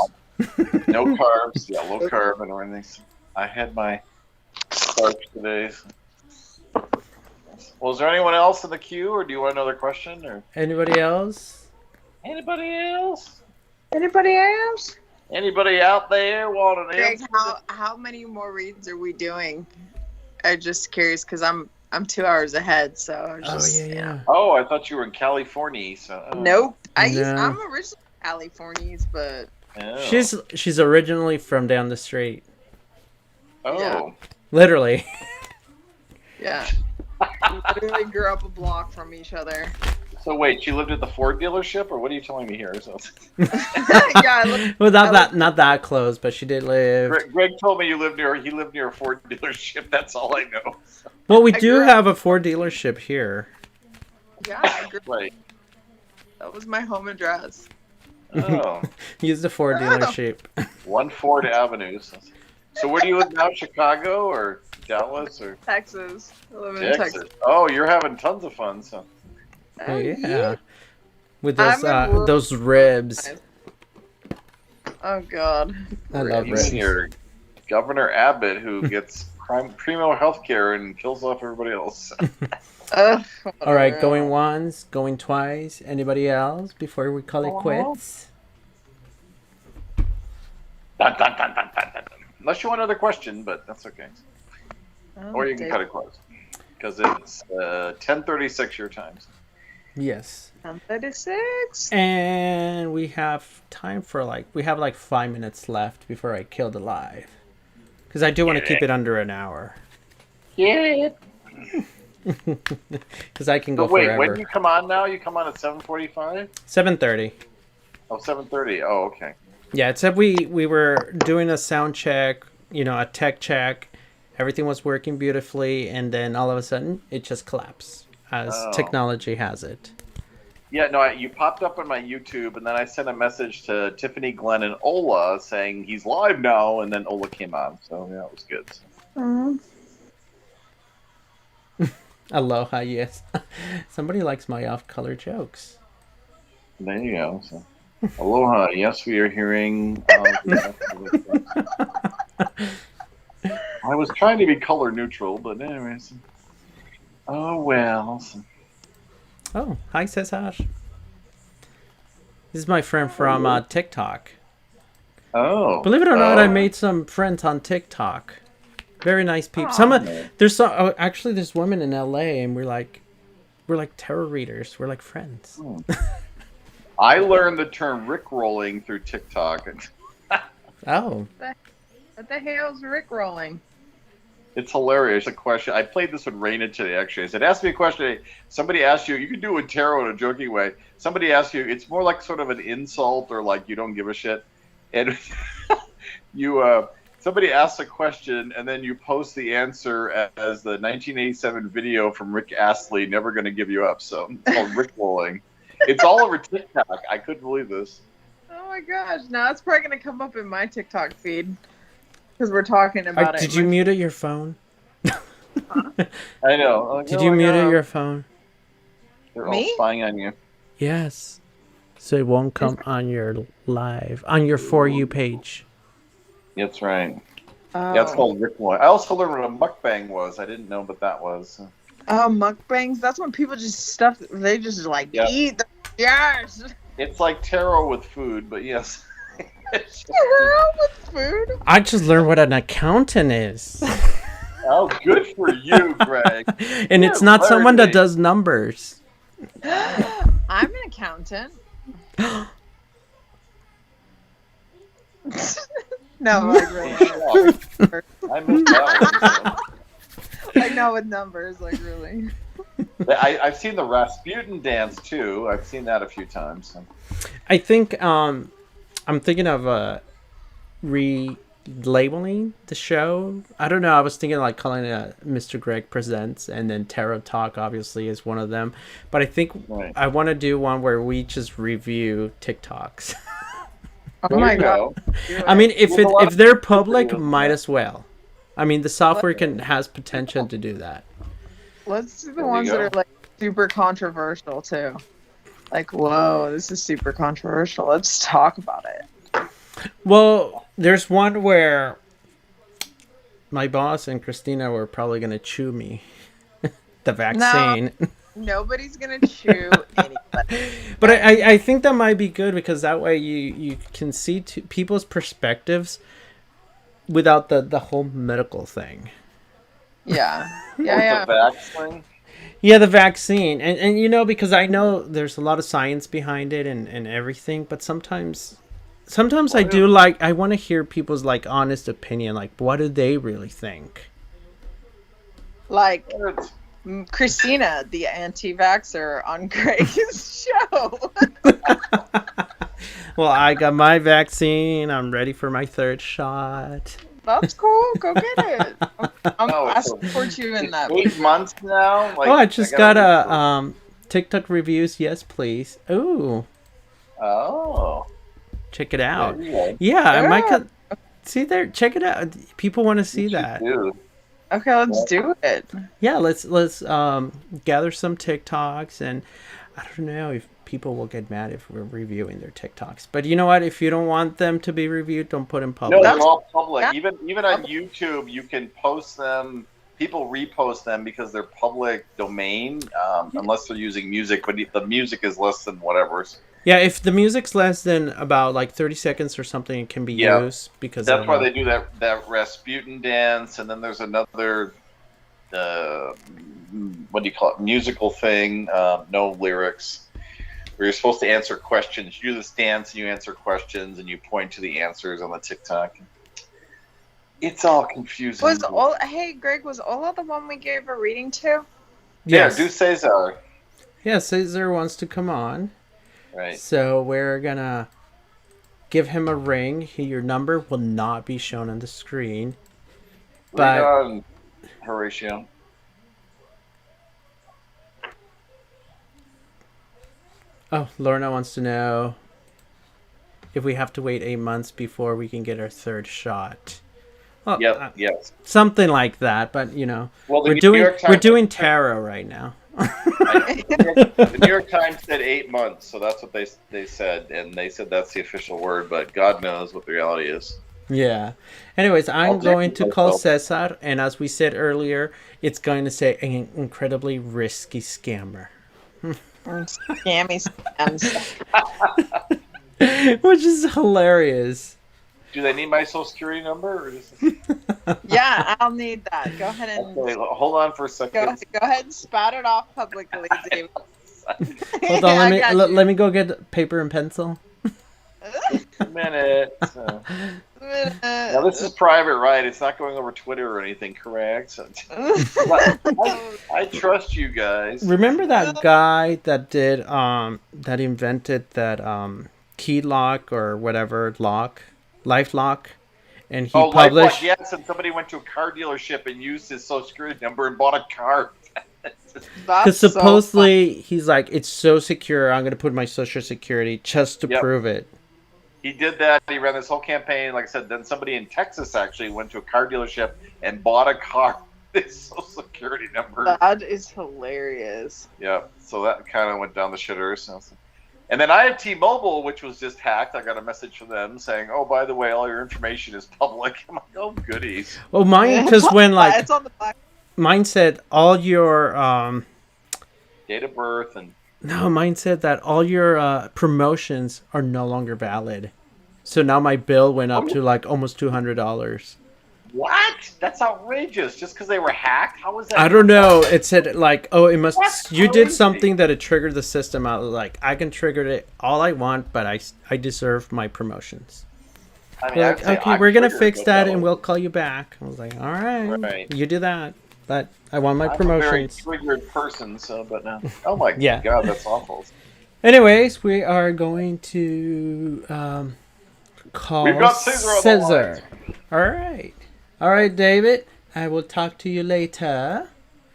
S7: no carbs. Yeah, low carb and everything. I had my starch today. Well, is there anyone else in the queue, or do you want another question? Or
S1: Anybody else?
S7: anybody else?
S2: Anybody else?
S7: Anybody out there want an
S2: Greg,
S7: answer?
S2: how many more reads are we doing? I'm just curious because I'm 2 hours ahead, so I was just,
S1: Yeah.
S7: Oh, I thought you were in California. So
S2: Nope.
S1: No.
S2: I'm originally Californians, but
S7: Oh.
S1: She's originally from down the street.
S7: Oh.
S2: Yeah.
S1: Literally.
S2: yeah, we literally grew up a block from each other.
S7: So wait, she lived at the Ford dealership, or what are you telling me here? So,
S2: Yeah, I look,
S1: Well, not that close, but she did live.
S7: Greg told me he lived near a Ford dealership. That's all I know.
S1: Well, we
S2: I
S1: do
S2: grew up-
S1: have a Ford dealership here.
S2: yeah, I grew,
S7: Right.
S2: that was my home address.
S7: Oh,
S1: Use the Ford dealership.
S7: 1 Ford Avenue. So where do you live now? Chicago or Dallas or
S2: Texas. I live in
S7: Texas? Oh, you're having tons of fun. So
S1: Oh yeah, with
S2: I'm in
S1: those ribs.
S2: Oh God.
S1: I love
S7: You
S1: ribs.
S7: mean your Governor Abbott, who gets primo health care and kills off everybody else.
S1: All right, going once, going twice. Anybody else before we call it quits?
S7: Dun, dun, dun, dun, dun, dun. Unless you want another question, but that's okay. Or you can cut it close because it's 10:36 your time.
S1: Yes.
S2: 36.
S1: And we have time for we have 5 minutes left before I kill the live. Because I do want to keep it under an hour.
S7: Yeah.
S1: Because I can go
S7: wait,
S1: forever.
S7: when do you come on now? You come on at 7:45?
S1: 7:30.
S7: Oh, 7:30. Oh, okay.
S1: Yeah, it said we were doing a sound check, a tech check. Everything was working beautifully, and then all of a sudden, it just collapsed, as technology has it.
S7: Yeah, no, you popped up on my YouTube, and then I sent a message to Tiffany, Glenn, and Ola saying he's live now, and then Ola came on. So, yeah, it was good.
S1: Aloha, yes. Somebody likes my off-color jokes.
S7: There you go. So, aloha, yes, we are hearing... I was trying to be color neutral, but anyways. Oh, well...
S1: Oh, hi, Sesash. This is my friend from TikTok.
S7: Oh.
S1: Believe it or not, I made some friends on TikTok. Very nice people. Actually, there's women in LA, and we're like tarot readers. We're like friends.
S7: I learned the term rickrolling through TikTok.
S1: Oh.
S2: What the hell's rickrolling?
S7: It's hilarious. A question. I played this with Raina today, actually. I said, ask me a question. Somebody asked you can do it with tarot in a joking way. Somebody asked you, it's more like sort of an insult or like you don't give a shit. And somebody asks a question and then you post the answer as the 1987 video from Rick Astley, Never Gonna Give You Up. So it's called rickrolling. It's all over TikTok. I couldn't believe this.
S2: Oh my gosh. Now it's probably going to come up in my TikTok feed. Because we're talking about it.
S1: Did you mute your phone?
S7: I know. Like,
S1: Did you mute your phone?
S7: They're all spying on you.
S1: Yes. So it won't come on your live, on your For You page.
S7: That's right. Oh. Yeah, it's called rickrolling. I also learned what a mukbang was. I didn't know what that was.
S2: Oh, mukbangs? That's when people just eat. Yes!
S7: It's like tarot with food, but yes.
S2: Tarot with food?
S1: I just learned what an accountant is.
S7: Oh, good for you, Greg.
S1: And it's not someone that does numbers.
S2: I'm an accountant. No, really.
S7: I missed that one.
S2: Like, not with numbers, like, really.
S7: I've seen the Rasputin dance, too. I've seen that a few times. So.
S1: I think I'm thinking of relabeling the show. I don't know. I was thinking calling it Mr. Greg Presents, and then Tarot Talk obviously is one of them. But I think I want to do one where we just review TikToks.
S2: Oh my God.
S1: I mean, if they're public, might as well. I mean, the software has potential to do that.
S2: Let's do the ones that are super controversial too. Like, whoa, this is super controversial. Let's talk about it.
S1: Well, there's one where my boss and Christina were probably going to chew me. The vaccine.
S2: No, nobody's going to chew anybody.
S1: But I think that might be good because that way you can see people's perspectives without the whole medical thing.
S2: Yeah. Yeah.
S7: The vaccine?
S1: Yeah, the vaccine. And because I know there's a lot of science behind it and everything, but sometimes I want to hear people's honest opinion, what do they really think?
S2: Like Christina, the anti-vaxxer on Greg's show.
S1: Well, I got my vaccine. I'm ready for my third shot.
S2: That's cool. Go get it. I support you in that.
S7: 8 months now.
S1: I just got a TikTok reviews. Yes, please. Ooh.
S7: Oh.
S1: Check it out. Yeah, I might see there. Check it out. People want to see that.
S2: Okay, let's do it.
S1: Yeah, let's gather some TikToks, and I don't know if people will get mad if we're reviewing their TikToks. But you know what? If you don't want them to be reviewed, don't put them
S7: No,
S1: public.
S7: they're all public.
S2: Yeah.
S7: Even on YouTube, you can post them. People repost them because they're public domain, unless they're using music. But the music is less than whatever.
S1: Yeah, if the music's less than about like 30 seconds or something, it can be
S7: Yeah.
S1: used because
S7: That's
S1: of,
S7: why they do that Rasputin dance, and then there's another what do you call it? Musical thing, no lyrics. Where you're supposed to answer questions. You do this dance and you answer questions and you point to the answers on the TikTok. It's all confusing.
S2: Hey Greg, was Ola the one we gave a reading to?
S1: Yes.
S7: Yeah, do Cesar.
S1: Yeah, Cesar wants to come on.
S7: Right.
S1: So we're gonna give him a ring. Your number will not be shown on the screen.
S7: Read
S1: But
S7: on, Horatio.
S1: oh, Lorna wants to know if we have to wait 8 months before we can get our third shot. Well,
S7: Yep. Yes.
S1: something like that. But you know,
S7: Well, the
S1: we're
S7: New
S1: doing
S7: York
S1: we're
S7: Times-
S1: doing tarot right now.
S7: The New York Times said 8 months, so that's what they said, and they said that's the official word. But God knows what the reality is.
S1: Yeah. Anyways, I'm
S7: I'll
S1: going to call
S7: myself.
S1: Cesar, and as we said earlier, it's going to say an incredibly risky scammer.
S2: Scammy scams.
S1: Which is hilarious.
S7: Do they need my social security number? Or just...
S2: Yeah, I'll need that. Go ahead and
S7: Okay, hold on for a second.
S2: go ahead and spout it off publicly, David.
S1: Hold on,
S2: I got you.
S1: let me go get paper and pencil.
S7: A minute. Now this is private, right? It's not going over Twitter or anything, correct? So, I trust you guys.
S1: Remember that guy that did that invented that key lock or whatever life lock, and he published.
S7: LifeLock, yes, and somebody went to a car dealership and used his social security number and bought a car.
S1: Because supposedly he's like, it's so secure, I'm gonna put my social security just to
S7: Yep.
S1: prove it.
S7: He did that. He ran this whole campaign. Like I said, then somebody in Texas actually went to a car dealership and bought a car with his social security number.
S2: That is hilarious.
S7: Yeah, so that kind of went down the shitter. So. And then I have T-Mobile, which was just hacked. I got a message from them saying, "Oh, by the way, all your information is public." I'm like, "Oh, goodies."
S1: Well, mine, because when like
S2: It's on the black.
S1: mine said all your
S7: Date of birth and
S1: no, mine said that all your promotions are no longer valid. So now my bill went up to like almost $200.
S7: what? That's outrageous. Just because they were hacked? How was that?
S1: I don't know. It said like, oh, it must.
S7: That's
S1: You did
S7: crazy.
S1: something that it triggered the system. I was like, I can trigger it all I want, but I deserve my promotions.
S7: I mean,
S1: They're
S7: I'd
S1: like,
S7: say
S1: okay,
S7: I'm
S1: we're gonna
S7: triggered,
S1: fix
S7: but
S1: that
S7: no.
S1: and we'll call you back. I was like, all right,
S7: Right.
S1: you do that. But I want my
S7: I'm
S1: promotions.
S7: a very triggered person, so but no. Oh my
S1: Yeah.
S7: God, that's awful.
S1: Anyways, we are going to call
S7: We've got Cesar on the
S1: Cesar. All right, David. I will talk to you later.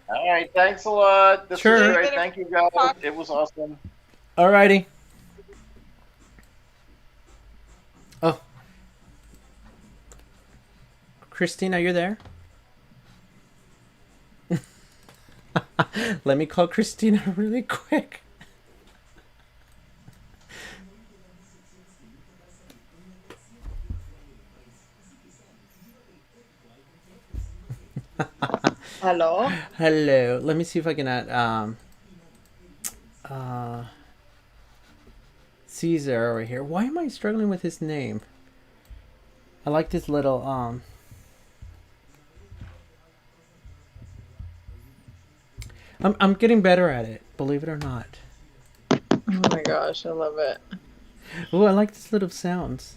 S7: All right, thanks a lot. This
S1: Sure.
S7: was great. Thank you, guys. It was awesome.
S1: Alrighty. Oh, Christina, you're there? Let me call Christina really quick.
S2: Hello.
S1: Hello. Let me see if I can add Caesar over here. Why am I struggling with his name? I like this little I'm getting better at it, believe it or not.
S4: Oh my gosh, I love it.
S1: Oh, I like this little sounds.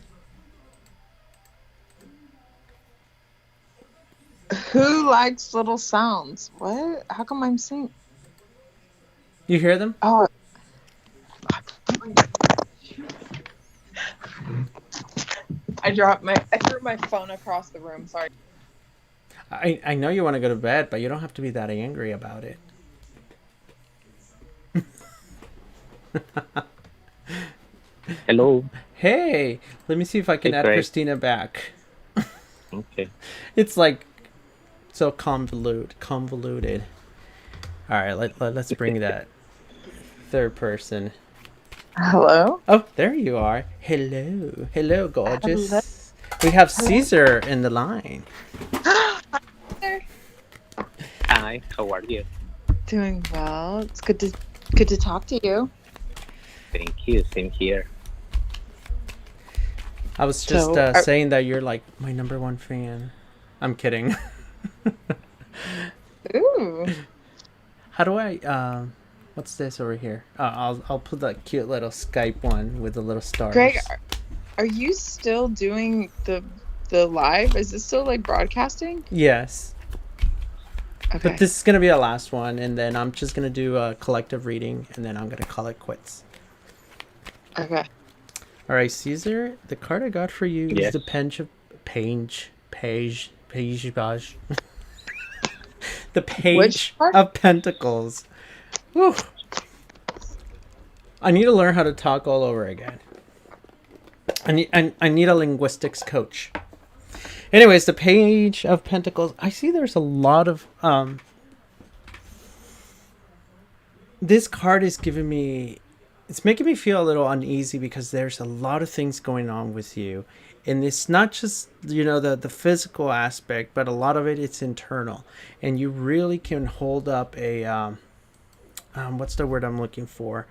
S2: Who likes little sounds? What? How come I'm seeing?
S1: You hear them?
S2: Oh. I threw my phone across the room. Sorry.
S1: I know you want to go to bed, but you don't have to be that angry about it.
S8: Hello.
S1: Hey, let me see if I can
S8: Hey,
S1: add
S8: Craig.
S1: Christina back.
S8: Okay.
S1: It's like so convoluted. All right, let's bring that third person.
S4: Hello.
S1: Oh, there you are. Hello. Hello, gorgeous. We have Caesar in the line.
S8: Hi, how are you?
S4: Doing well. It's good to talk to you.
S8: Thank you. Same here.
S1: I was just
S4: So,
S1: saying that you're like my number one fan. I'm kidding.
S4: Ooh.
S1: How do I? What's this over here? I'll put that cute little Skype one with the little stars.
S4: Greg, are you still doing the live? Is it still like broadcasting?
S1: Yes.
S4: Okay.
S1: But this is gonna be our last one, and then I'm just gonna do a collective reading, and then I'm gonna call it quits.
S4: Okay.
S1: All right, Caesar. The card I got for you is
S8: Yes.
S1: the page. The Page
S4: Which part?
S1: of Pentacles. Whew. I need to learn how to talk all over again. I need a linguistics coach. Anyways, the Page of Pentacles. I see there's a lot of this card is giving me, it's making me feel a little uneasy because there's a lot of things going on with you. And it's not just, the physical aspect, but a lot of it's internal. And you really can hold up a, what's the word I'm looking for?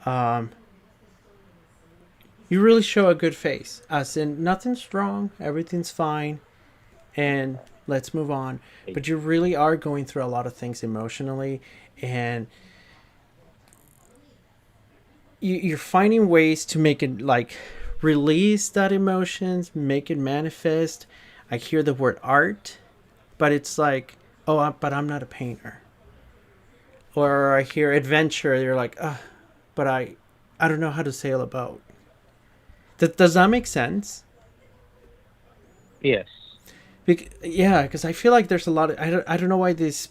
S1: You really show a good face. As in, nothing's wrong, everything's fine, and let's move on. But you really are going through a lot of things emotionally, and you're finding ways to make it like release that emotions, make it manifest. I hear the word art, but it's like, but I'm not a painter. Or I hear adventure, you're like, but I don't know how to sail a boat. Does that make sense?
S8: Yes.
S1: Because I feel like there's a lot of, I don't know why this,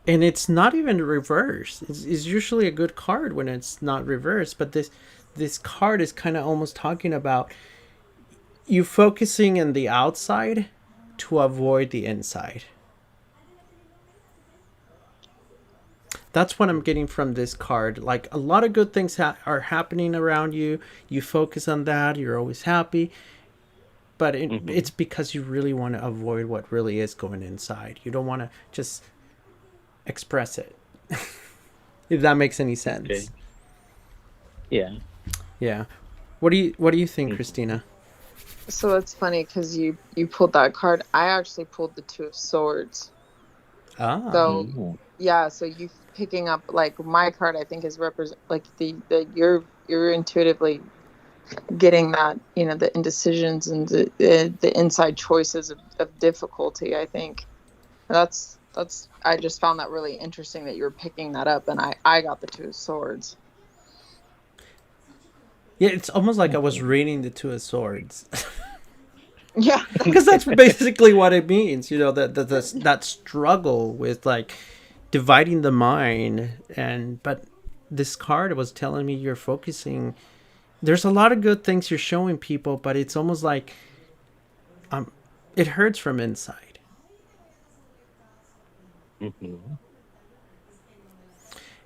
S1: and it's not even reversed. It's usually a good card when it's not reversed, but this card is kind of almost talking about you focusing in the outside to avoid the inside. That's what I'm getting from this card. Like, a lot of good things are happening around you. You focus on that. You're always happy. But it's because you really want to avoid what really is going inside. You don't want to just express it. If that makes any sense.
S8: Okay. Yeah.
S1: Yeah. What do you think, Christina?
S4: So that's funny because you pulled that card. I actually pulled the Two of Swords.
S1: Ah.
S4: So yeah, so you picking up like my card, I think is represent like the you're intuitively getting that, the indecisions and the inside choices of difficulty. I think that's I just found that really interesting that you were picking that up, and I got the Two of Swords.
S1: Yeah, it's almost like I was reading the Two of Swords.
S4: Yeah,
S1: because that's basically what it means, that struggle with like dividing the mind. But this card was telling me you're focusing, there's a lot of good things you're showing people, but it's almost like it hurts from inside.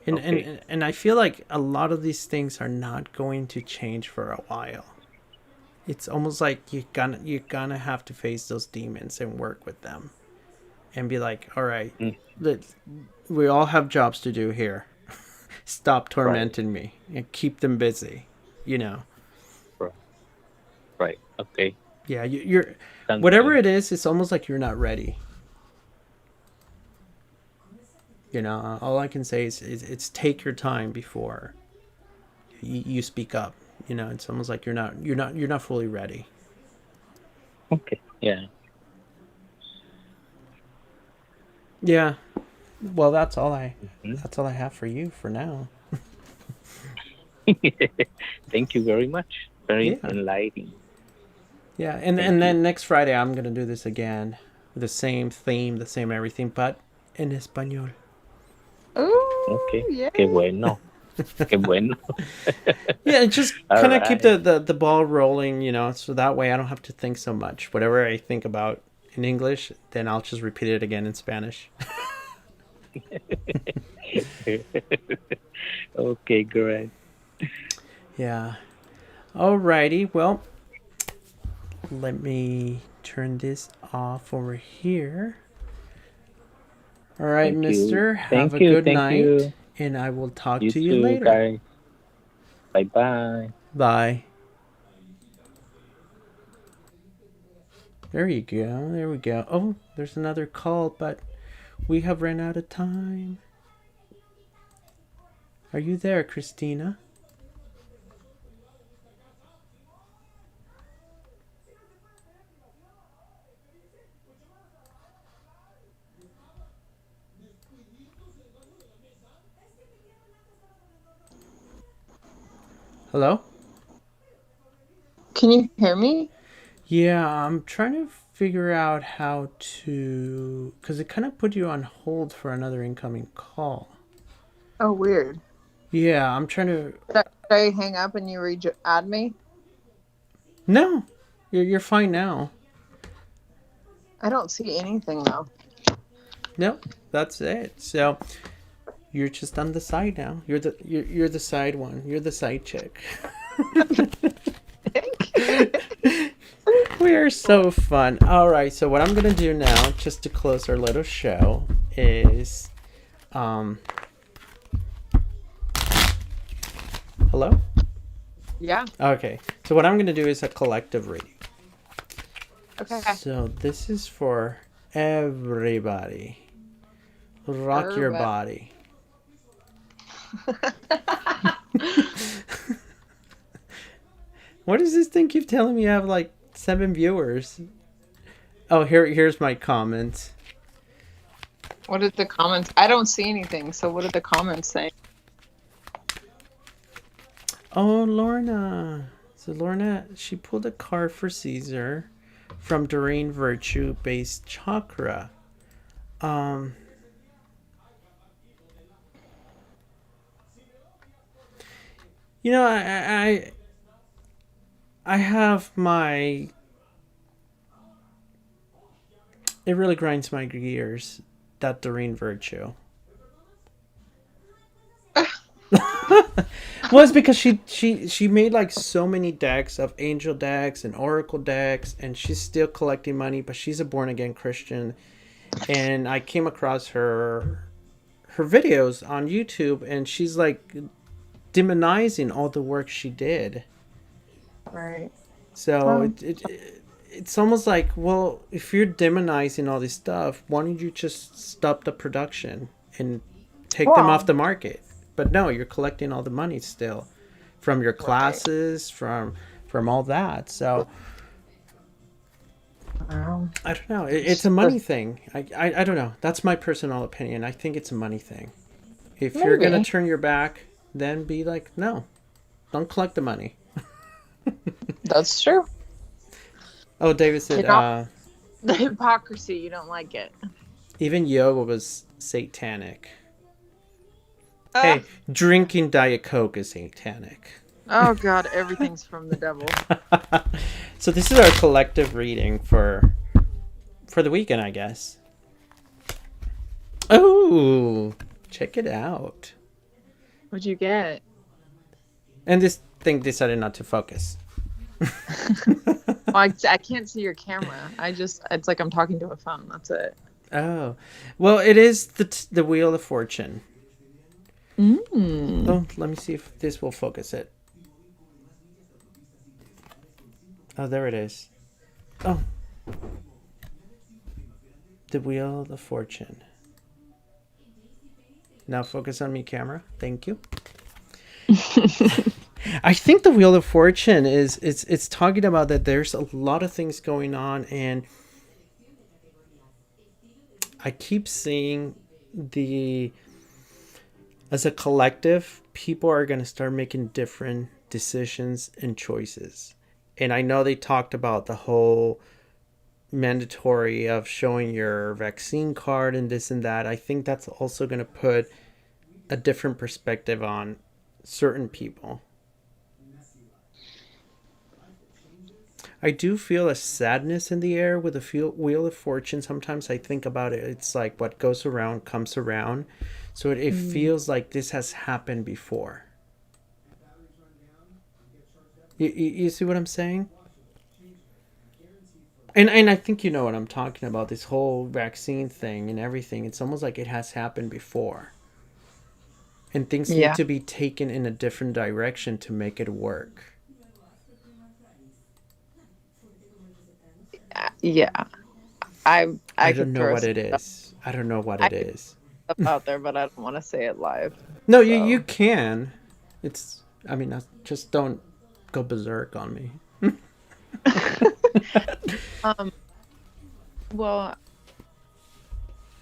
S1: And I feel like a lot of these things are not going to change for a while. It's almost like you're gonna have to face those demons and work with them and be like, all right, we all have jobs to do here. Stop tormenting me and keep them busy,
S8: Right. Okay.
S1: Yeah, you're whatever it is, it's almost like you're not ready. All I can say is it's take your time before you speak up. It's almost like you're not fully ready.
S8: Okay. Yeah.
S1: Yeah. Well, that's all I have for you for now.
S8: Thank you very much. Very enlightening.
S1: Yeah, and then next Friday I'm gonna do this again with the same theme, the same everything, but in español.
S4: Oh,
S8: Okay.
S4: yeah.
S8: Qué bueno. Qué bueno.
S1: Yeah, just kind of keep the ball rolling, so that way I don't have to think so much. Whatever I think about in English, then I'll just repeat it again in Spanish.
S8: Okay, great.
S1: Yeah. Alrighty. Well, let me turn this off over here. All right,
S8: Thank you.
S1: mister. Have
S8: Thank
S1: a
S8: you.
S1: good
S8: Thank
S1: night,
S8: you.
S1: and I will talk
S8: You
S1: to you
S8: too,
S1: later.
S8: guys. Bye bye.
S1: Bye. There you go. There we go. Oh, there's another call, but we have ran out of time. Are you there, Christina? Hello?
S4: Can you hear me?
S1: Yeah, I'm trying to figure out how to... Because it kind of put you on hold for another incoming call.
S4: Oh, weird.
S1: Yeah, I'm trying to...
S4: Should I hang up and you add me?
S1: No, you're fine now.
S4: I don't see anything though.
S1: Nope, that's it. So you're just on the side now. You're the side one. You're the side chick. We are so fun. All right, so what I'm gonna do now, just to close our little show, is, hello?
S4: Yeah.
S1: Okay, so what I'm gonna do is a collective reading.
S4: Okay.
S1: So this is for everybody. Rock your body. What does this thing keep telling me? I have like 7 viewers. Oh, here's my comment.
S4: What did the comments? I don't see anything. So what did the comments say?
S1: Oh, Lorna. So Lorna, she pulled a card for Caesar from Doreen Virtue Based Chakra. You know, I have my... It really grinds my gears, that Doreen Virtue. Well, it's because she made like so many decks of angel decks and oracle decks, and she's still collecting money, but she's a born again Christian. And I came across her videos on YouTube, and she's like demonizing all the work she did.
S4: Right.
S1: So it's almost like, well, if you're demonizing all this stuff, why don't you just stop the production and take them off the market? But no, you're collecting all the money still from your classes, from all that. So I don't know. It's a money thing. I don't know. That's my personal opinion. I think it's a money thing. If you're going to turn your back, then be like, no, don't collect the money.
S4: That's true.
S1: Oh, David said,
S4: the hypocrisy, you don't like it.
S1: Even yoga was satanic. Hey, drinking Diet Coke is satanic.
S4: Oh God, everything's from the devil.
S1: So this is our collective reading for the weekend, I guess. Oh, check it out.
S4: What'd you get?
S1: And this thing decided not to focus.
S4: I can't see your camera. It's like I'm talking to a phone. That's it.
S1: Oh, well, it is the Wheel of Fortune. Oh, let me see if this will focus it. Oh, there it is. Oh, the Wheel of Fortune. Now focus on me, camera. Thank you. I think the Wheel of Fortune it's talking about that there's a lot of things going on, and I keep seeing as a collective, people are going to start making different decisions and choices. And I know they talked about the whole mandatory of showing your vaccine card and this and that. I think that's also going to put a different perspective on certain people. I do feel a sadness in the air with the Wheel of Fortune. Sometimes I think about it. It's like what goes around comes around. So it feels like this has happened before. You see what I'm saying? And I think you know what I'm talking about, this whole vaccine thing and everything. It's almost like it has happened before. And things need
S4: Yeah.
S1: to be taken in a different direction to make it work.
S4: Yeah. I
S1: I
S4: could
S1: don't know
S4: throw
S1: what
S4: some
S1: it is. I don't know what it is.
S4: stuff out there, but I don't want to say it live.
S1: No,
S4: so.
S1: you can. It's, I mean, just don't go berserk on me.
S4: Well,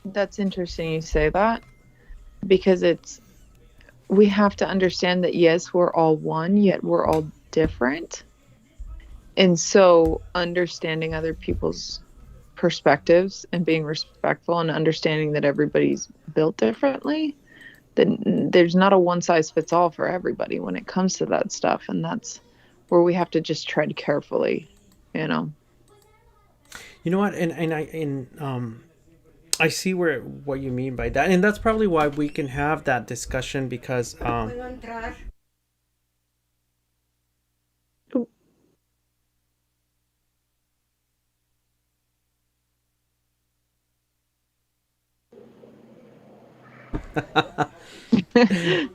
S4: that's interesting you say that, because we have to understand that yes, we're all one, yet we're all different. And so understanding other people's perspectives and being respectful and understanding that everybody's built differently, then there's not a one size fits all for everybody when it comes to that stuff. And that's where we have to just tread carefully, you know.
S1: You know what? I see what you mean by that, and that's probably why we can have that discussion, because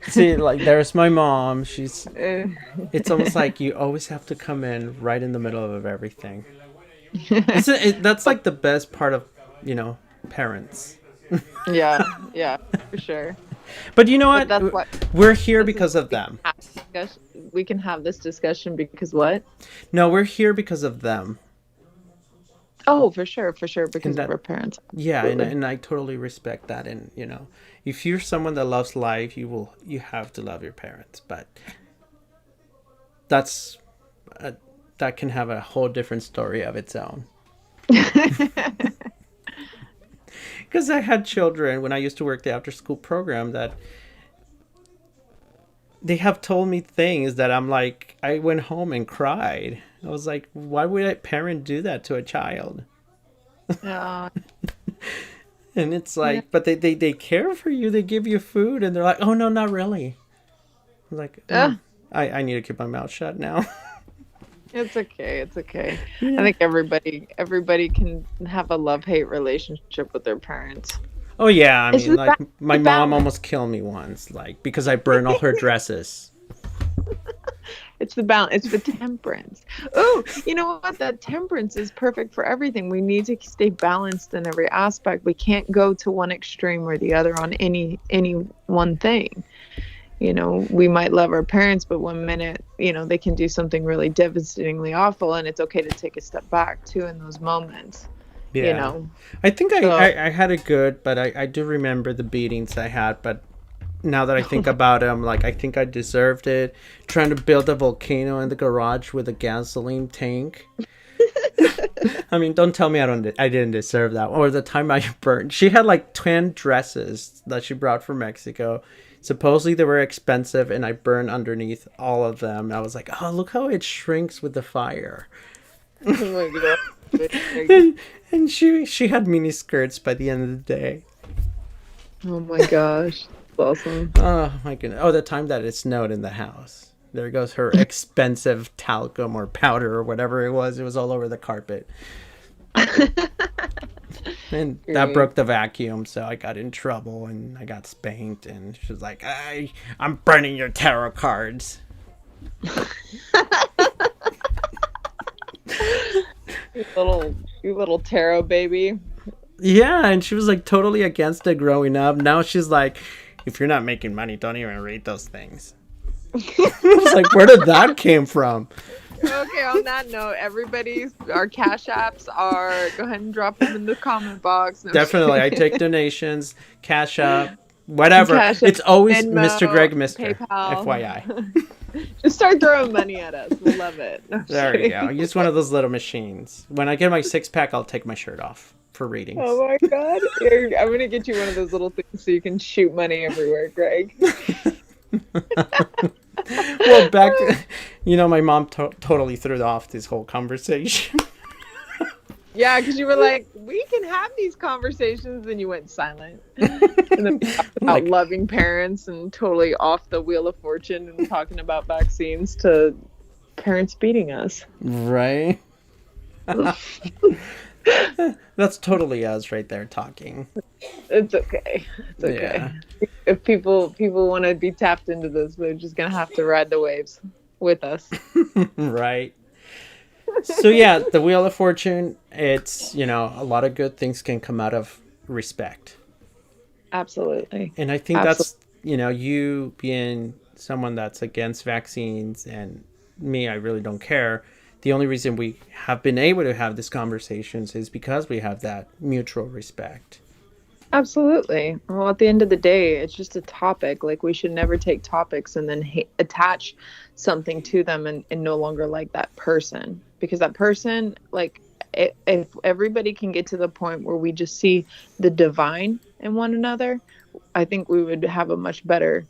S1: see, like, there's my mom. It's almost like you always have to come in right in the middle of everything. That's like the best part of, parents.
S4: yeah, for sure.
S1: But you know what?
S4: But that's why
S1: We're here because of them.
S4: We can have this discussion because what?
S1: No, we're here because of them.
S4: Oh, for sure, because of our parents.
S1: Yeah, and I totally respect that. And if you're someone that loves life, you have to love your parents. But that can have a whole different story of its own. Because I had children when I used to work the after school program that they have told me things that I'm like, I went home and cried. I was like, why would a parent do that to a child?
S4: Yeah.
S1: And it's like, but they care for you. They give you food, and they're like, oh, no, not really. I'm like, I need to keep my mouth shut now.
S4: It's okay. Yeah. I think everybody can have a love-hate relationship with their parents.
S1: Oh, yeah. I mean, like, my mom almost killed me once, like, because I burned all her dresses.
S4: It's the balance. It's the temperance. Oh, you know what? That temperance is perfect for everything. We need to stay balanced in every aspect. We can't go to one extreme or the other on any one thing. We might love our parents, but one minute, they can do something really devastatingly awful, and it's okay to take a step back too in those moments.
S1: Yeah. I think I had it good, but I do remember the beatings I had, but now that I think about it, I'm like, I think I deserved it. Trying to build a volcano in the garage with a gasoline tank. I mean, don't tell me I didn't deserve that. Or the time I burned. She had like 10 dresses that she brought from Mexico. Supposedly they were expensive, and I burned underneath all of them. I was like, oh, look how it shrinks with the fire.
S4: Oh my God.
S1: and she had mini skirts by the end of the day.
S4: Oh my gosh. That's awesome.
S1: Oh my goodness. Oh, the time that it snowed in the house. There goes her expensive talcum or powder or whatever it was. It was all over the carpet. And that broke the vacuum, so I got in trouble and I got spanked, and she was like, I'm burning your tarot cards.
S4: You little tarot baby.
S1: Yeah, and she was like totally against it growing up. Now she's like, if you're not making money, don't even read those things. I was like, where did that came from?
S4: Okay, on that note, our cash apps are, go ahead and drop them in the comment box. No,
S1: definitely, I take donations, cash app, whatever. It's always Venmo, Mr. Greg, Mr. PayPal. FYI.
S4: Just start throwing money at us. We'll love it. No,
S1: there you go. Use one of those little machines. When I get my 6-pack, I'll take my shirt off for readings.
S4: Oh my God. I'm going to get you one of those little things so you can shoot money everywhere, Greg.
S1: Well, my mom totally threw off this whole conversation.
S4: Yeah, because you were like, we can have these conversations, and you went silent. And then we talked about
S1: Like-
S4: loving parents and totally off the wheel of fortune and talking about vaccines to parents beating us.
S1: Right? That's totally us right there talking.
S4: It's okay. It's okay.
S1: Yeah.
S4: If people want to be tapped into this, they're just gonna have to ride the waves with us.
S1: Right. So yeah, the Wheel of Fortune, it's, you know, a lot of good things can come out of respect.
S4: Absolutely.
S1: And I think that's, you know, you being someone that's against vaccines and me, I really don't care. The only reason we have been able to have these conversations is because we have that mutual respect.
S4: Absolutely. Well, at the end of the day, it's just a topic. Like, we should never take topics and then attach something to them and no longer like that person. Because that person, like, if everybody can get to the point where we just see the divine in one another, I think we would have a much better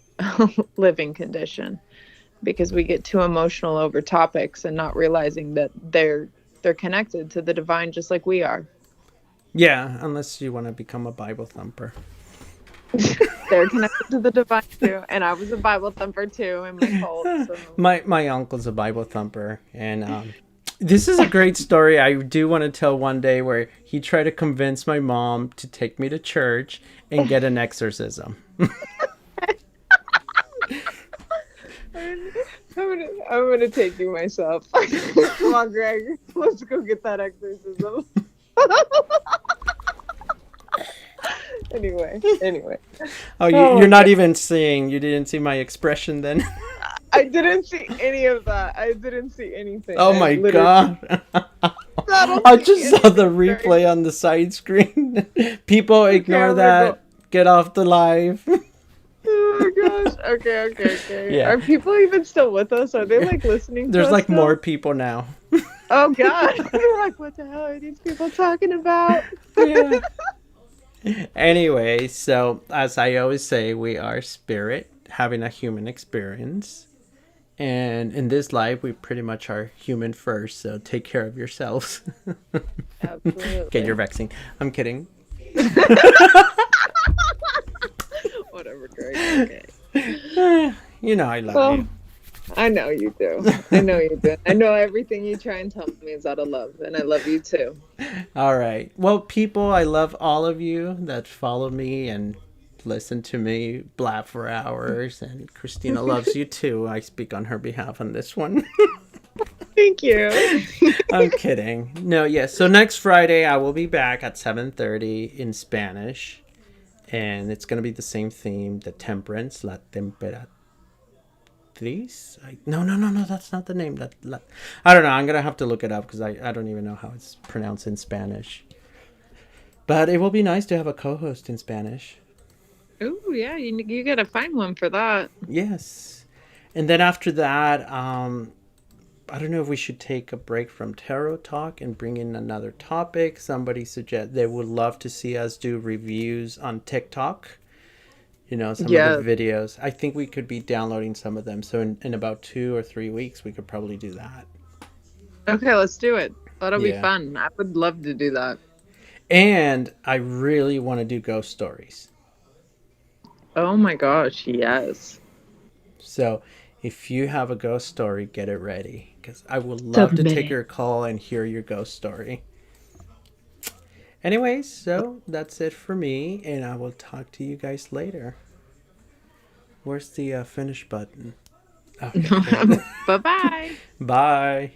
S4: living condition. Because we get too emotional over topics and not realizing that they're connected to the divine just like we are.
S1: Yeah, unless you want to become a Bible thumper.
S4: They're connected to the divine too, and I was a Bible thumper too in my cult. So.
S1: My uncle's a Bible thumper, and this is a great story I do want to tell one day, where he tried to convince my mom to take me to church and get an exorcism.
S4: I'm gonna take you myself. Come on, Greg. Let's go get that exorcism. Anyway.
S1: Oh, you're not even seeing. You didn't see my expression then.
S4: I didn't see any of that. I didn't see anything.
S1: Oh my god! I just saw the replay on the side screen. People ignore that. Get off the live.
S4: Oh my gosh. Okay.
S1: Yeah.
S4: Are people even still with us? Are they like listening to
S1: There's
S4: us
S1: like
S4: still?
S1: more people now.
S4: Oh god. You're like, what the hell are these people talking about?
S1: Yeah. Anyway, so as I always say, we are spirit having a human experience. And in this life, we pretty much are human first, so take care of yourselves.
S4: Absolutely.
S1: Get your vaccine. I'm kidding.
S4: Whatever, Greg. Okay.
S1: You know I love you.
S4: I know you do. I know you do. I know everything you try and tell me is out of love, and I love you too.
S1: All right. Well, people, I love all of you that follow me and listen to me blab for hours, and Christina loves you too. I speak on her behalf on this one.
S4: Thank you.
S1: I'm kidding. No, yes. So next Friday I will be back at 7:30 in Spanish, and it's going to be the same theme, the Temperance, la temperatriz. No, that's not the name. I don't know. I'm going to have to look it up because I don't even know how it's pronounced in Spanish. But it will be nice to have a co-host in Spanish.
S4: Oh yeah, you gotta find one for that.
S1: Yes. And then after that, I don't know if we should take a break from tarot talk and bring in another topic. Somebody suggest they would love to see us do reviews on TikTok. You know, some of the videos. I think we could be downloading some of them. So in about 2 or 3 weeks, we could probably do that.
S4: Okay, let's do it. That'll be fun. I would love to do that.
S1: And I really want to do ghost stories.
S4: Oh my gosh, yes.
S1: So if you have a ghost story, get it ready. Because I would love to take your call and hear your ghost story. Anyways, so that's it for me. And I will talk to you guys later. Where's the finish button? Okay.
S4: Bye-bye.
S1: Bye.